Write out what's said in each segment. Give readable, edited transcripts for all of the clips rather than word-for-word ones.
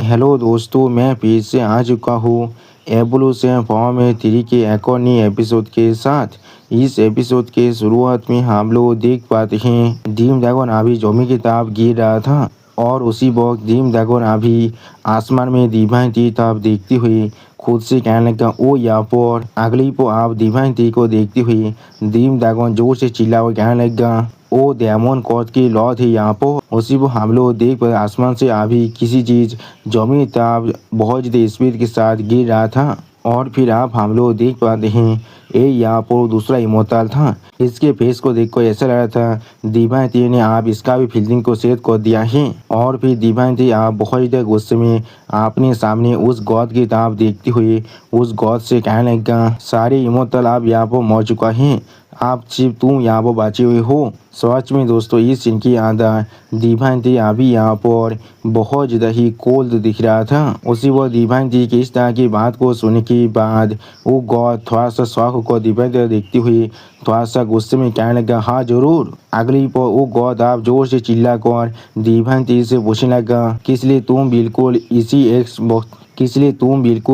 Hello दोस्तों, मैं फिर से आ चुका हूँ एवोल्यूशन फॉर्म में 3 के एक और नए एपिसोड के साथ। इस एपिसोड के शुरुआत में हम लोग देख पाते हैं डीम ड्रैगन अभी जमी की तरफ गिर रहा था और उसी वक्त डीम ड्रैगन अभी आसमान में डिवाइन टी तरफ देखती हुई खुद से कहने लगा, ओ यहाँ पर अगली को आप डिवाइन टी को देखती हुई डीम ड्रैगन जोर से चिल्ला हुआ कहने लगा, ओ डेमन कोर्ट की लॉ थी यहाँ पर। उसी को हम लोग देख पर आसमान से अभी किसी चीज जमीन तरफ बहुत ज़्यादा स्पीड के साथ गिर रहा था और फिर आप हम लोग देख पाते हैं ये यहाँ पर दूसरा इमोर्टल था। इसके फेस को देखकर ऐसा लग रहा था डिवाइन टी ने आप इसका भी फील्डिंग को सेट कर दिया है और फिर डिवाइन टी आप बहुत ज़्यादा गुस्से में अपने सामने उस गॉड की तरफ देखते हुए उस गॉड से कहने लगा, सारे इमोर्टल आप यहाँ पर मर चुका है, आप सिर्फ तुम यहाँ पर बचे हुए हो। सच में दोस्तों इस सीन की आधा डिवाइन टी अभी यहाँ पर बहुत ज़्यादा ही कोल्ड दिख रहा था। उसी वो डिवाइन टी की इस तरह की बात को सुनने के बाद वो गॉड थोड़ा सा शौक को डिवाइन टी देखती हुई थोड़ा सा गुस्से में कहने लगा, हाँ जरूर। अगली पर वो गॉड आप जोर से चिल्ला कर डिवाइन टी से पूछने लगा, किस लिए तुम बिल्कुल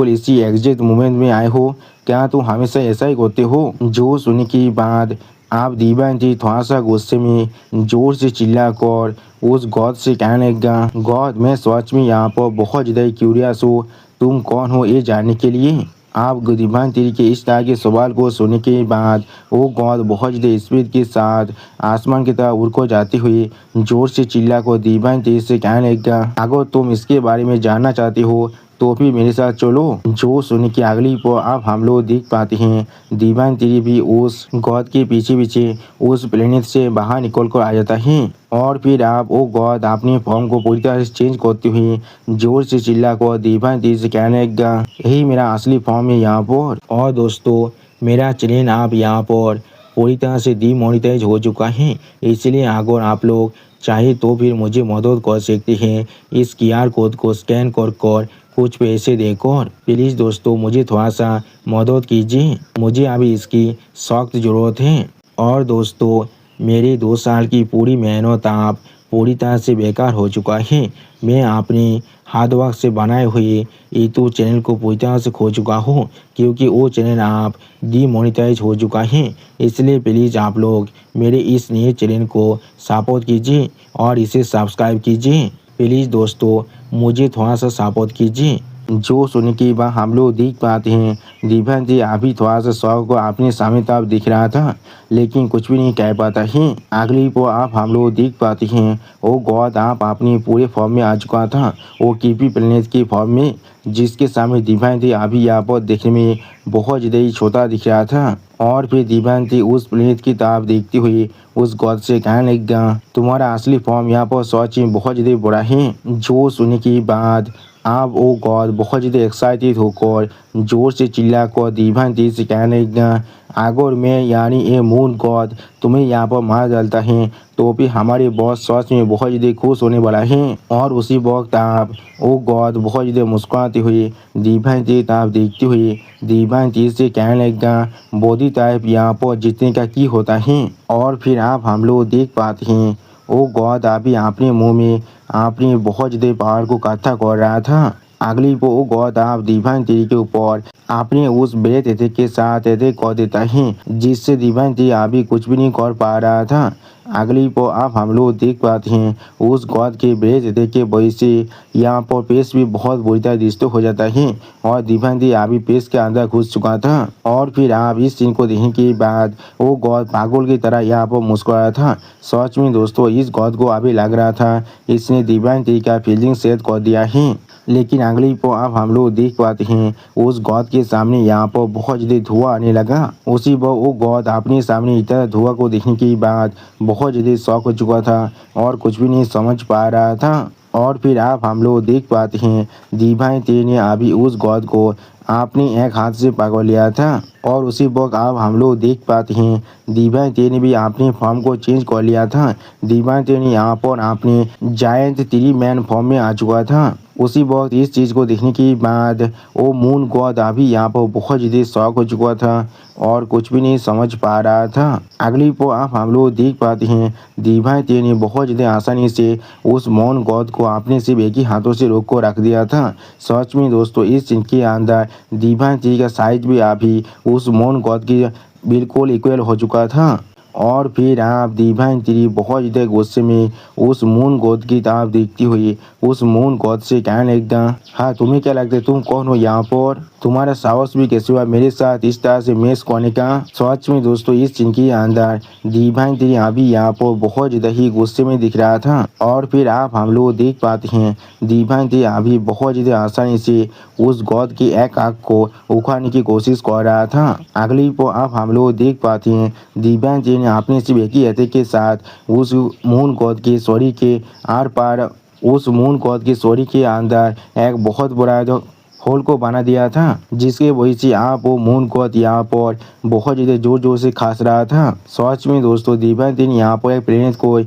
इसी एग्जैक्ट मोमेंट में आए हो, क्या तुम हमेशा ऐसा ही करते हो। जो सुनने के बाद आप डिवाइन टी थोड़ा सा गुस्से में जोर से चिल्ला कर उस गॉड से कहने लगा, गॉड मैं सच में यहाँ पर बहुत ज़्यादा क्यूरियस हूँ, तुम कौन हो ये जानने के लिए। आप डिवाइन टी के इस तरह के सवाल को सुनने के बाद वो गॉड बहुत ज़्यादा स्पीड के साथ आसमान की तरफ उड़ को जाते हुए जोर से चिल्ला कर डिवाइन टी से कहने लगा, अगर तुम इसके बारे में जानना चाहते हो तो फिर मेरे साथ चलो। जो सुनने की अगली पर आप हम लोग देख पाते हैं डिवाइन टी भी उस गॉड के पीछे पीछे उस प्लेनेट से बाहर निकल कर आ जाता है और फिर आप वो गॉड अपने फॉर्म को पूरी तरह से चेंज करते हुए जोर से चिल्ला कर डिवाइन टी से कहने लगा, यही मेरा असली फॉर्म है यहाँ पर। और दोस्तों मेरा चैनल आप यहाँ पर पूरी तरह से डीमोनेटाइज हो चुका है, इसलिए अगर आप लोग चाहे तो फिर मुझे मदद कर सकते हैं इस QR कोड को स्कैन कर कुछ पैसे देकर। प्लीज़ दोस्तों मुझे थोड़ा सा मदद कीजिए, मुझे अभी इसकी सख्त ज़रूरत है। और दोस्तों मेरी 2 साल की पूरी मेहनत आप पूरी तरह से बेकार हो चुका है। मैं अपनी हार्ड वर्क से बनाए हुए यूट्यूब चैनल को पूरी तरह से खो चुका हूँ क्योंकि वो चैनल आप डीमोनेटाइज हो चुका है। इसलिए प्लीज़ आप लोग मेरे इस नए चैनल को सपोर्ट कीजिए और इसे सब्सक्राइब कीजिए। प्लीज़ दोस्तों मुझे थोड़ा सा सपोर्ट कीजिए। जो सुनने के बाद हम लोग देख पाते हैं डिवाइन टी अभी थोड़ा सा शौक को अपने सामने तरफ दिख रहा था लेकिन कुछ भी नहीं कह पाता है। अगली को आप हम लोग देख पाते हैं वो गॉड आप अपने पूरे फॉर्म में आ चुका था, वो कीपी प्लेनेट की फॉर्म में, जिसके सामने डिवाइन टी अभी यहाँ पर देखने में बहुत ज़्यादा ही छोटा दिख रहा था। और फिर डिवाइन टी उस प्लेनेट की तरफ देखती हुई उस गॉड से कहने लगा, तुम्हारा असली फॉर्म यहाँ पर सच में बहुत ज़्यादा बड़ा है। जो सुनने के बाद आप वो गॉड बहुत ज़्यादा एक्साइटेड होकर जोर से चिल्ला कर डिवाइन टी से कहने लगा, अगर मैं यानी ये मून गॉड तुम्हें यहाँ पर मार डालता है तो फिर हमारे बॉस सच में बहुत ज़्यादा खुश होने वाला है। और उसी वक्त आप वो गॉड बहुत ज़्यादा मुस्कुराते हुए डिवाइन टी तरफ देखते हुए डिवाइन टी से कहने लगा, बॉडी टाइप यहाँ पर जीतने का की होता है। और फिर आप हम लोग देख पाते हैं वो गॉड अभी अपने मुंह में अपनी बहुत ज़्यादा पावर को इकट्ठा कर रहा था। अगली को वो गॉड आप डिवाइन टी के ऊपर अपने उस ब्रेथ अटैक के साथ अटैक कर देता है जिससे डिवाइन टी अभी कुछ भी नहीं कर पा रहा था। अगली को आप हम लोग देख पाते हैं उस गॉड के ब्रेथ अटैक के वजह से यहाँ पर पेस भी बहुत बुरी तरह डिस्टर्ब हो जाता है और डिवाइन टी अभी पेस के अंदर घुस चुका था। और फिर आप इस सीन को देखने के बाद वो गॉड पागल की तरह यहाँ पर मुस्कुराया था। सच में दोस्तों इस गॉड को अभी लग रहा था इसने डिवाइन टी का फील्डिंग सेट कर दिया है, लेकिन अगली को अब हम लोग देख पाते हैं उस गॉड के सामने यहाँ पर बहुत ज़्यादा धुआं आने लगा। उसी पर वो गॉड अपने सामने इतना धुआं को देखने के बाद बहुत ज़्यादा शॉक हो चुका था और कुछ भी नहीं समझ पा रहा था। और फिर आप हम लोग देख पाते हैं डिवाइन टी ने अभी उस गॉड को अपने एक हाथ से पकड़ लिया था और उसी वक्त आप हम लोग देख पाते हैं डिवाइन टी ने भी अपने फॉर्म को चेंज कर लिया था। डिवाइन टी ने यहाँ पर अपने जायंट 3 मैन फॉर्म में आ चुका था। उसी वक्त इस चीज़ को देखने के बाद वो मून गॉड अभी यहाँ पर बहुत ज़्यादा शॉक हो चुका था और कुछ भी नहीं समझ पा रहा था। अगली पो आप हम लोग देख पाते हैं दीवान ती ने बहुत ज़्यादा आसानी से उस मून गॉड को आपने सिर्फ एक ही हाथों से रोक को रख दिया था। सच में दोस्तों इस सीन के अंदर दीवान ती का साइज भी अभी उस मून गॉड की बिल्कुल इक्वल हो चुका था। और फिर आप दीवान ती बहुत ज़्यादा गुस्से में उस मून गॉड की तरफ देखती हुई उस मून गॉड से कहने लगा, हाँ तुम्हें क्या लगता है तुम कौन हो यहाँ पर, तुम्हारा साहस भी कैसे हुआ मेरे साथ इस तरह से मैच करने का। सच में दोस्तों इस सीन के अंदर दीवान ती अभी यहाँ पर बहुत ज़्यादा ही गुस्से में दिख रहा था। और फिर आप हम लोग देख पाते हैं दीवान ती अभी बहुत ज़्यादा आसानी से उस गॉड की एक आँख को उखाड़ने की कोशिश कर रहा था। अगली को आप हम लोग देख पाते हैं दीवान ती ने अपने सिर्फ एक ही हथे के साथ उस मून गॉड के सॉरी के आर पार उस मून गॉड के सॉरी के अंदर एक बहुत बड़ा होल को बना दिया था, जिसके वजह से आप वो मून गॉड यहाँ पर बहुत ज़्यादा जोर जोर से खास रहा था। सच में दोस्तों दीवान ती ने यहाँ पर एक प्लेनेट को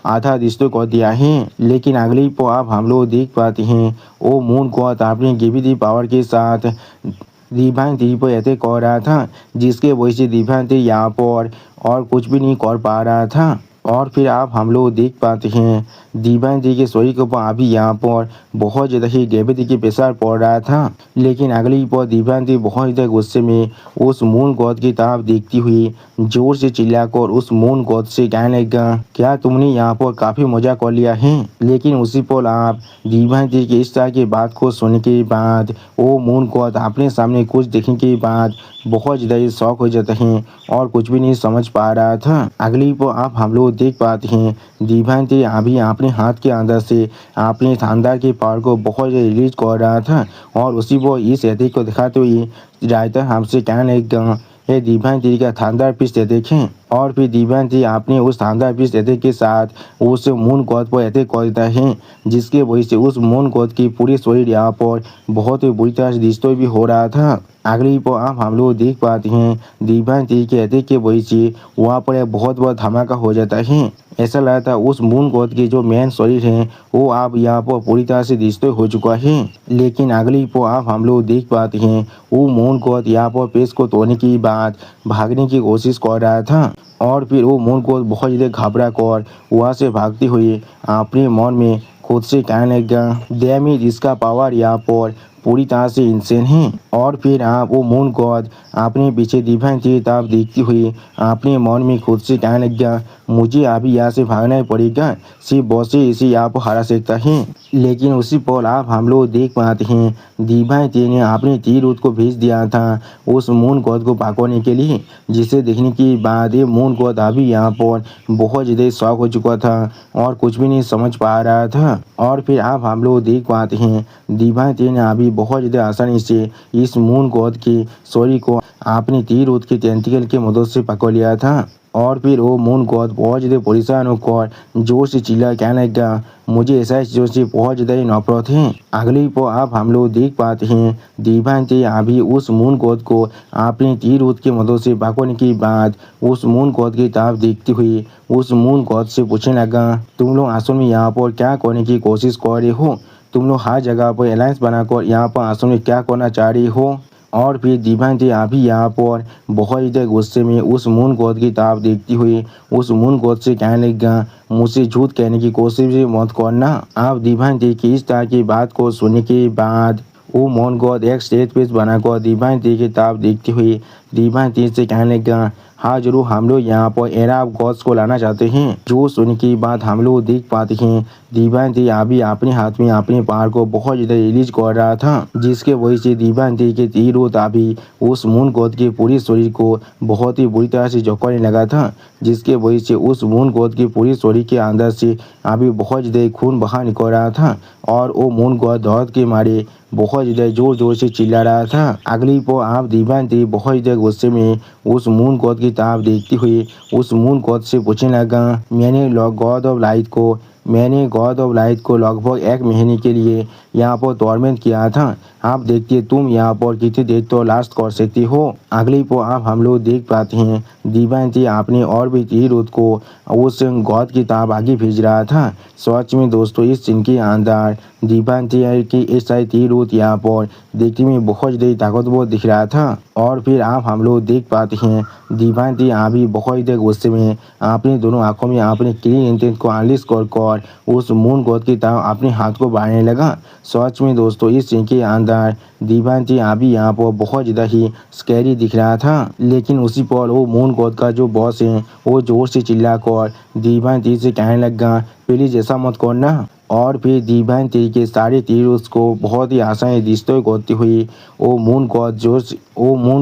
आधा डिस्ट्रॉय कर दिया है। लेकिन अगली को आप हम लोग देख पाते हैं वो मून गॉड अपनी ग्रेविटी पावर के साथ दीवान ती पर अटैक कर रहा था, जिसके वजह से दीवान ती यहाँ पर और कुछ भी नहीं कर पा रहा था। और फिर आप हम लोग देख पाते हैं दीवान ती के शरीर के ऊपर अभी यहाँ पर बहुत ज़्यादा ही ग्रेविटी की प्रेशर पड़ रहा था। लेकिन अगली पर दीवान ती बहुत ज़्यादा गुस्से में उस मून गॉड की तरफ देखती हुई जोर से चिल्लाकर उस मून गॉड से कहने लगा, क्या तुमने यहाँ पर काफ़ी मजा कर लिया है। लेकिन उसी पल आप दीवान ती की इस तरह की बात को सुनने के बाद वो मून गॉड अपने सामने कुछ देखने के बाद बहुत ज़्यादा शौक हो जाते हैं और कुछ भी नहीं समझ पा रहा था। अगली पर आप हम लोग देख पाते हैं दीवान ती अभी अपने हाथ के अंदर से अपने शानदार के पावर को बहुत ज़्यादा रिलीज कर रहा था और उसी वो इस एथिक को दिखाते हुए रायता हमसे कहने लगा, ये दीवान ती का शानदार पीस देखें। और फिर दीवान ती आपने उस शानदार पीस एथिक के साथ उस मून गॉड पर अटैक कर देता है, जिसके वजह से उस मून गॉड की पूरी शरीर यहाँ पर बहुत ही बुरी तरह से डिस्ट्रॉय भी हो रहा था। अगली पर आप हम लोग देख पाते हैं दीवान ती के अटैक के वजह से वहाँ पर एक बहुत बड़ा धमाका हो जाता है। ऐसा लगता है उस मून गॉड की जो मेन शरीर है वो आप यहाँ पर पूरी तरह से डिस्ट्रॉय हो चुका है। लेकिन अगली पर आप हम लोग देख पाते हैं वो मून गॉड यहाँ पर पेश को तोड़ने के बाद भागने की कोशिश कर रहा था। और फिर वो मून गॉड बहुत ज़्यादा घबरा कर वहाँ से भागते हुए अपने मन में खुद से कहने लगा, डैमेज इसका पावर यहाँ पर पूरी तरह से इंसेन है। और फिर आप वो मून गॉड अपने पीछे दीवान ती की तरफ देखती हुई अपने मन में खुद से कहने लगा, मुझे अभी यहाँ से भागना ही पड़ेगा, सिर्फ बॉस ही इसे यहाँ पर हरा सकता है। लेकिन उसी पल आप हम लोग देख पाते हैं दीवान ती ने अपने तीर को भेज दिया था उस मून गॉड को भागने के लिए, जिसे देखने के बाद ये मून गॉड अभी यहाँ पर बहुत ज़्यादा शॉक हो चुका था और कुछ भी नहीं समझ पा रहा था। और फिर आप हम लोग देख पाते हैं दीवान ती ने अभी बहुत ज़्यादा आसानी से इस मून गॉड के शरीर को अपने तीर के टेंटिकल की मदद से पकड़ लिया था। और फिर वो मून गॉड बहुत ज़्यादा परेशान होकर जोर से चिल्ला कहने लगा, मुझे ऐसा चीज़ों से बहुत ज़्यादा ही नफरत है। अगली पर आप हम लोग देख पाते हैं दीवान ती अभी उस मून गॉड को अपने तीर की मदद से पकड़ने के बाद उस मून गॉड की तरफ देखते हुए उस मून गॉड से पूछने लगा, तुम लोग असल में यहाँ पर क्या करने की कोशिश कर रहे हो, तुम लोग हर जगह पर अलायंस बनाकर यहाँ पर असल में क्या करना चाह रही हो। और फिर दीवान ती अभी यहाँ पर बहुत ज़्यादा गुस्से में उस मून गॉड की तरफ देखती हुई उस मून गॉड से कहने लगा, मुझसे झूठ कहने की कोशिश भी मत करना। आप दीवान ती की इस तरह की बात को सुनने के बाद वो मून गॉड एक स्टेज पेज बनाकर दीवान ती की तरफ देखती हुई दीवान ती से कहने लगा, हाँ जरूर हम लोग यहाँ पर एरा ऑफ गॉड्स को लाना चाहते हैं। जो सुनने की बात हम लोग देख पाते हैं दीवान ती अभी अपने हाथ में अपने पावर को बहुत ज़्यादा रिलीज कर रहा था, जिसके वजह से दीवान ती के तीर अभी उस मून गॉड के पूरे शरीर को बहुत ही बुरी तरह से जकड़ने लगा था, जिसके वजह से उस मून गॉड के पूरे शरीर के अंदर से अभी बहुत ज़्यादा खून बाहर निकल रहा था और वो मून गॉड दर्द के मारे बहुत ज़्यादा जोर जोर से चिल्ला रहा था। अगली पर आप दीवान ती बहुत ज़्यादा गुस्से में उस मून गॉड की तरफ देखती हुई उस मून गॉड से पूछने लगा, मैंने गॉड ऑफ लाइट को मैंने गॉड ऑफ लाइट को लगभग 1 महीने के लिए यहाँ पर टॉर्मेंट किया था। आप देखते तुम यहाँ पर कितनी देर तो लास्ट कर सकती हो। अगली पर आप हम लोग देख पाते हैं डिवाइन थी आपने और भी तीरुत को उस गॉड की तरफ आगे भेज रहा था। सच में दोस्तों इस सीन के अंदर डिवाइन थी कि इस सारी तीरुत यहाँ पर देखने में बहुत ज़्यादा ताकतवर दिख रहा था। और फिर आप हम लोग देख पाते हैं डिवाइन थी अभी बहुत ज़्यादा गुस्से में अपने दोनों आंखों में अपने क्लीन इंटेंट को अनलिश कर उस मून गॉड की तरफ अपने हाथ को बढ़ाने लगा। सच में दोस्तों इस सीन के अंदर डिवाइन थी अभी यहाँ पर बहुत ज़्यादा ही स्कैरी दिख रहा था। लेकिन उसी पर वो मून गॉड का जो बॉस है वो जोर से चिल्ला कर डिवाइन थी से कहने लगा प्लीज ऐसा मत करना। और फिर डिवाइन थी के सारे तीर उसको बहुत ही आसानी डिस्ट्रॉय करती हुई वो मून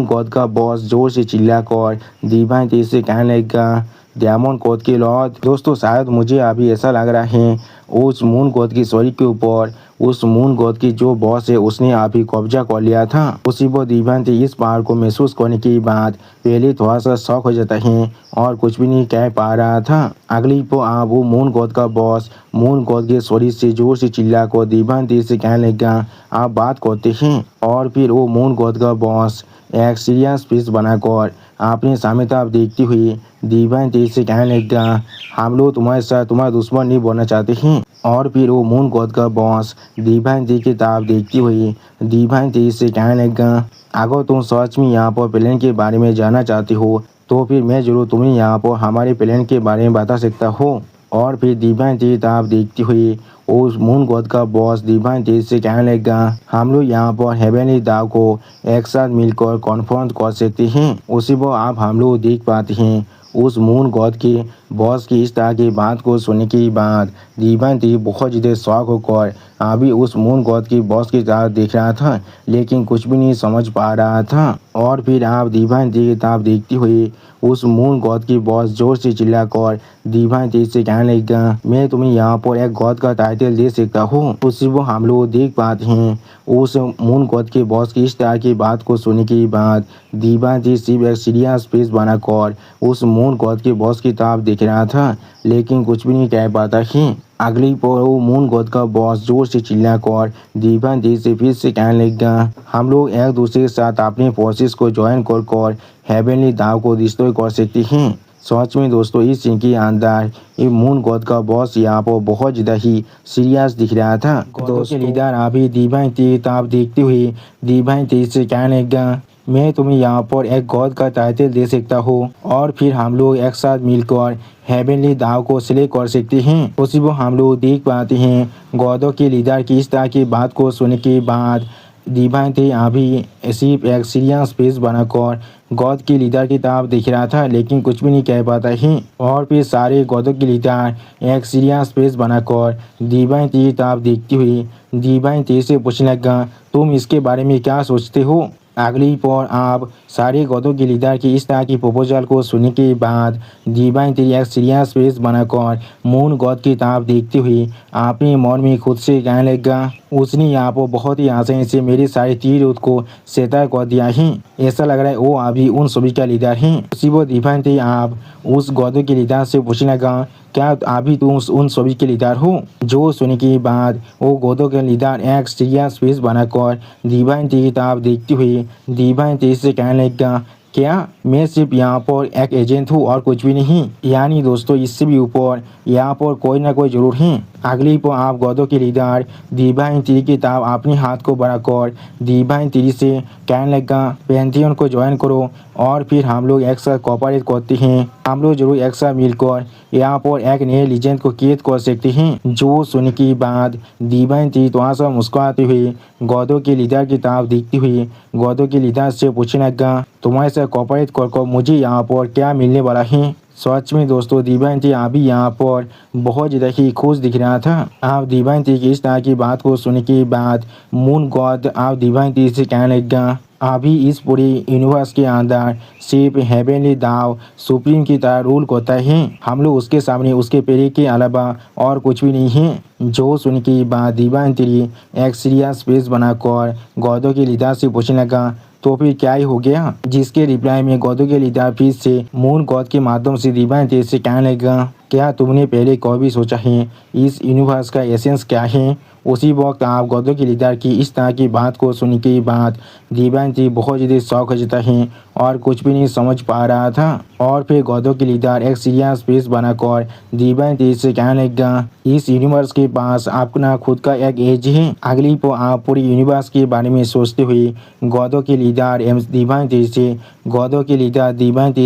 गॉड का बॉस जोर से चिल्ला कर डिवाइन थी से कहने लगा डायमंड गॉड के लॉर्ड। दोस्तों शायद मुझे अभी ऐसा लग रहा है उस मून गॉड की शरीर के ऊपर उस मून गॉड की जो बॉस है उसने अभी कब्जा कर लिया था। उसी पर डिवाइन थी इस पहाड़ को महसूस करने के बाद पहले थोड़ा सा शौक हो जाता है और कुछ भी नहीं कह पा रहा था। अगली पर आप वो मून गॉड का बॉस मून गॉड के शरीर से जोर से चिल्ला कर डिवाइन थी से कहने लगा आप बात करते हैं। और फिर वो मून गॉड का बॉस एक सीरियस फेस बनाकर अपने सामने तरफ देखती हुई डिवाइन थी से कहने लगा हम लोग तुम्हारे साथ तुम्हारा दुश्मन नहीं बनना चाहते हैं। और फिर वो मून गॉड का बॉस डिवाइन थी की तरफ देखती हुई डिवाइन थी से कहने लगा अगर तुम सच में यहाँ पर प्लान के बारे में जानना चाहती हो तो फिर मैं जरूर तुम्हें यहाँ पर हमारे प्लान के बारे में बता सकता हूँ। और फिर डिवाइन थी तरफ देखती हुई उस मून गॉड का बॉस डिवाइन थी से कहने लगा हम लोग यहाँ पर हेवनली दाव को एक साथ मिलकर कॉन्फ्रंट कर सकते हैं। उसी पर आप हम लोग देख पाते हैं उस मून गॉड के बॉस की इस तरह की बात को सुनने के बाद डिवाइन थी बहुत ज़्यादा शौक होकर अभी उस मून गॉड की बॉस की तरफ देख रहा था लेकिन कुछ भी नहीं समझ पा रहा था। और फिर आप डिवाइन थी की तरफ देखती हुई उस मून गॉड की बॉस जोर से चिल्लाकर डिवाइन थी से कहने लगा मैं तुम्हें यहाँ पर एक गॉड का टाइटल दे सकता हूँ। उसी को हम लोग देख पाते हैं उस मून गॉड के बॉस की इस तरह की बात को सुनने के बाद डिवाइन थी सिर्फ एक सीरियस फेस बनाकर उस मून गॉड के बॉस की तरफ देख रहा था लेकिन कुछ भी नहीं कह पाता है। अगली पर वो मून गॉड का बॉस जोर से चिल्लाकर डिवाइन थी से फिर से कहने लगा हम लोग एक दूसरे के साथ अपने फोर्सेस को ज्वाइन कर हेवनली दाव को डिस्ट्रॉय कर सकते हैं। सच में दोस्तों इस सीन के अंदर ये मून गॉड का बॉस यहाँ पर बहुत ज़्यादा ही सीरियस दिख रहा था। दोस्तों के लीडर अभी डिवाइन थी ताप देखती हुई डिवाइन थी से कहने लगा मैं तुम्हें यहाँ पर एक गॉड का टाइटल दे सकता हूँ और फिर हम लोग एक साथ मिलकर हेवनली दाव को सिलेक्ट कर सकते हैं। उसी को हम लोग देख पाते हैं गॉडों के लीडर की इस तरह की बात को सुनने के बाद डिवाइन थी अभी सिर्फ एक सीरियस फेस बनाकर गॉड के लीडर की तरफ देख रहा था लेकिन कुछ भी नहीं कह पाता है। और फिर सारे गॉडों के लीडर एक सीरियस फेस बनाकर डिवाइन थी की तरफ देखती हुई डिवाइन थी से पूछने लगा तुम इसके बारे में क्या सोचते हो। अगली पर आप सारे गॉडों के लीडर की इस तरह की प्रपोजल को सुनने के बाद डिवाइन थी एक सीरियस फेस बनाकर मून गॉड की तरफ देखती हुई अपने मन में खुद से कहने लगा उसने यहाँ पर बहुत ही आसानी से मेरे सारे तीर को सेटर कर दिया है। ऐसा लग रहा है वो अभी उन सभी का लीडर है। उसी वो डिवाइन थी आप उस गॉडों के लीडर से पूछने लगा क्या अभी तुम उन सभी के लीडर हो। जो सुनने के बाद वो गॉडों के लीडर एक सीरियस फेस बनाकर डिवाइन थी की तरफ देखती हुई डिवाइन थी से कहने लगा क्या मैं सिर्फ यहाँ पर एक एजेंट हूँ और कुछ भी नहीं। यानी दोस्तों इससे भी ऊपर यहाँ पर कोई ना कोई जरूर है। अगली पर आप गॉडों के लीडर डिवाइन थी की तरफ अपने हाथ को बढ़ाकर डिवाइन थी से कहने लगा पैंथियन को ज्वाइन करो और फिर हम लोग एक साथ कोऑपरेट करते हैं। हम लोग जरूर एक साथ मिलकर यहाँ पर एक नए लीजेंड को कैद कर सकते हैं। जो सुनने के बाद डिवाइन थी थोड़ा सा मुस्कुराते हुए गॉडों के लीडर की तरफ देखती हुई गॉडों के लीडर से पूछने लगा तुम्हारे साथ कोऑपरेट कर मुझे यहाँ पर क्या मिलने वाला है। सच में दोस्तों डिवाइन थी अभी यहाँ पर बहुत ज़्यादा ही खुश दिख रहा था। आप डिवाइन थी की इस तरह की बात को सुनने के बाद मून गॉड आप डिवाइन थी से कहने लगा अभी इस पूरे यूनिवर्स के अंदर सिर्फ हेवनली दाव सुप्रीम की तरह रूल करता है। हम लोग उसके सामने उसके पेरे के अलावा और कुछ भी नहीं है। जो सुन के बाद डिवाइन थी एक सीरियस फेस बनाकर गॉडों के लीडर से पूछने लगा तो फिर क्या ही हो गया। जिसके रिप्लाई में गॉडों के लीडर फिर से मून गॉड के माध्यम से डिवाइन थी से कहने लगा क्या तुमने पहले कभी सोचा है इस यूनिवर्स का एसेंस क्या है? उसी वक्त आप गौतम के लीडर की इस तरह की बात को सुन के बाद दिव्यांती बहुत ज़्यादा शौक हो जाता है और कुछ भी नहीं समझ पा रहा था। और फिर गौतम के लीडर एक सीरियस फेस बनाकर दिव्यांती से कहने लगा, इस यूनिवर्स के पास अपना खुद का एक एज है। अगली को आप पूरी यूनिवर्स के बारे में सोचते हुए गौतम के लीडर एवं दिव्यांती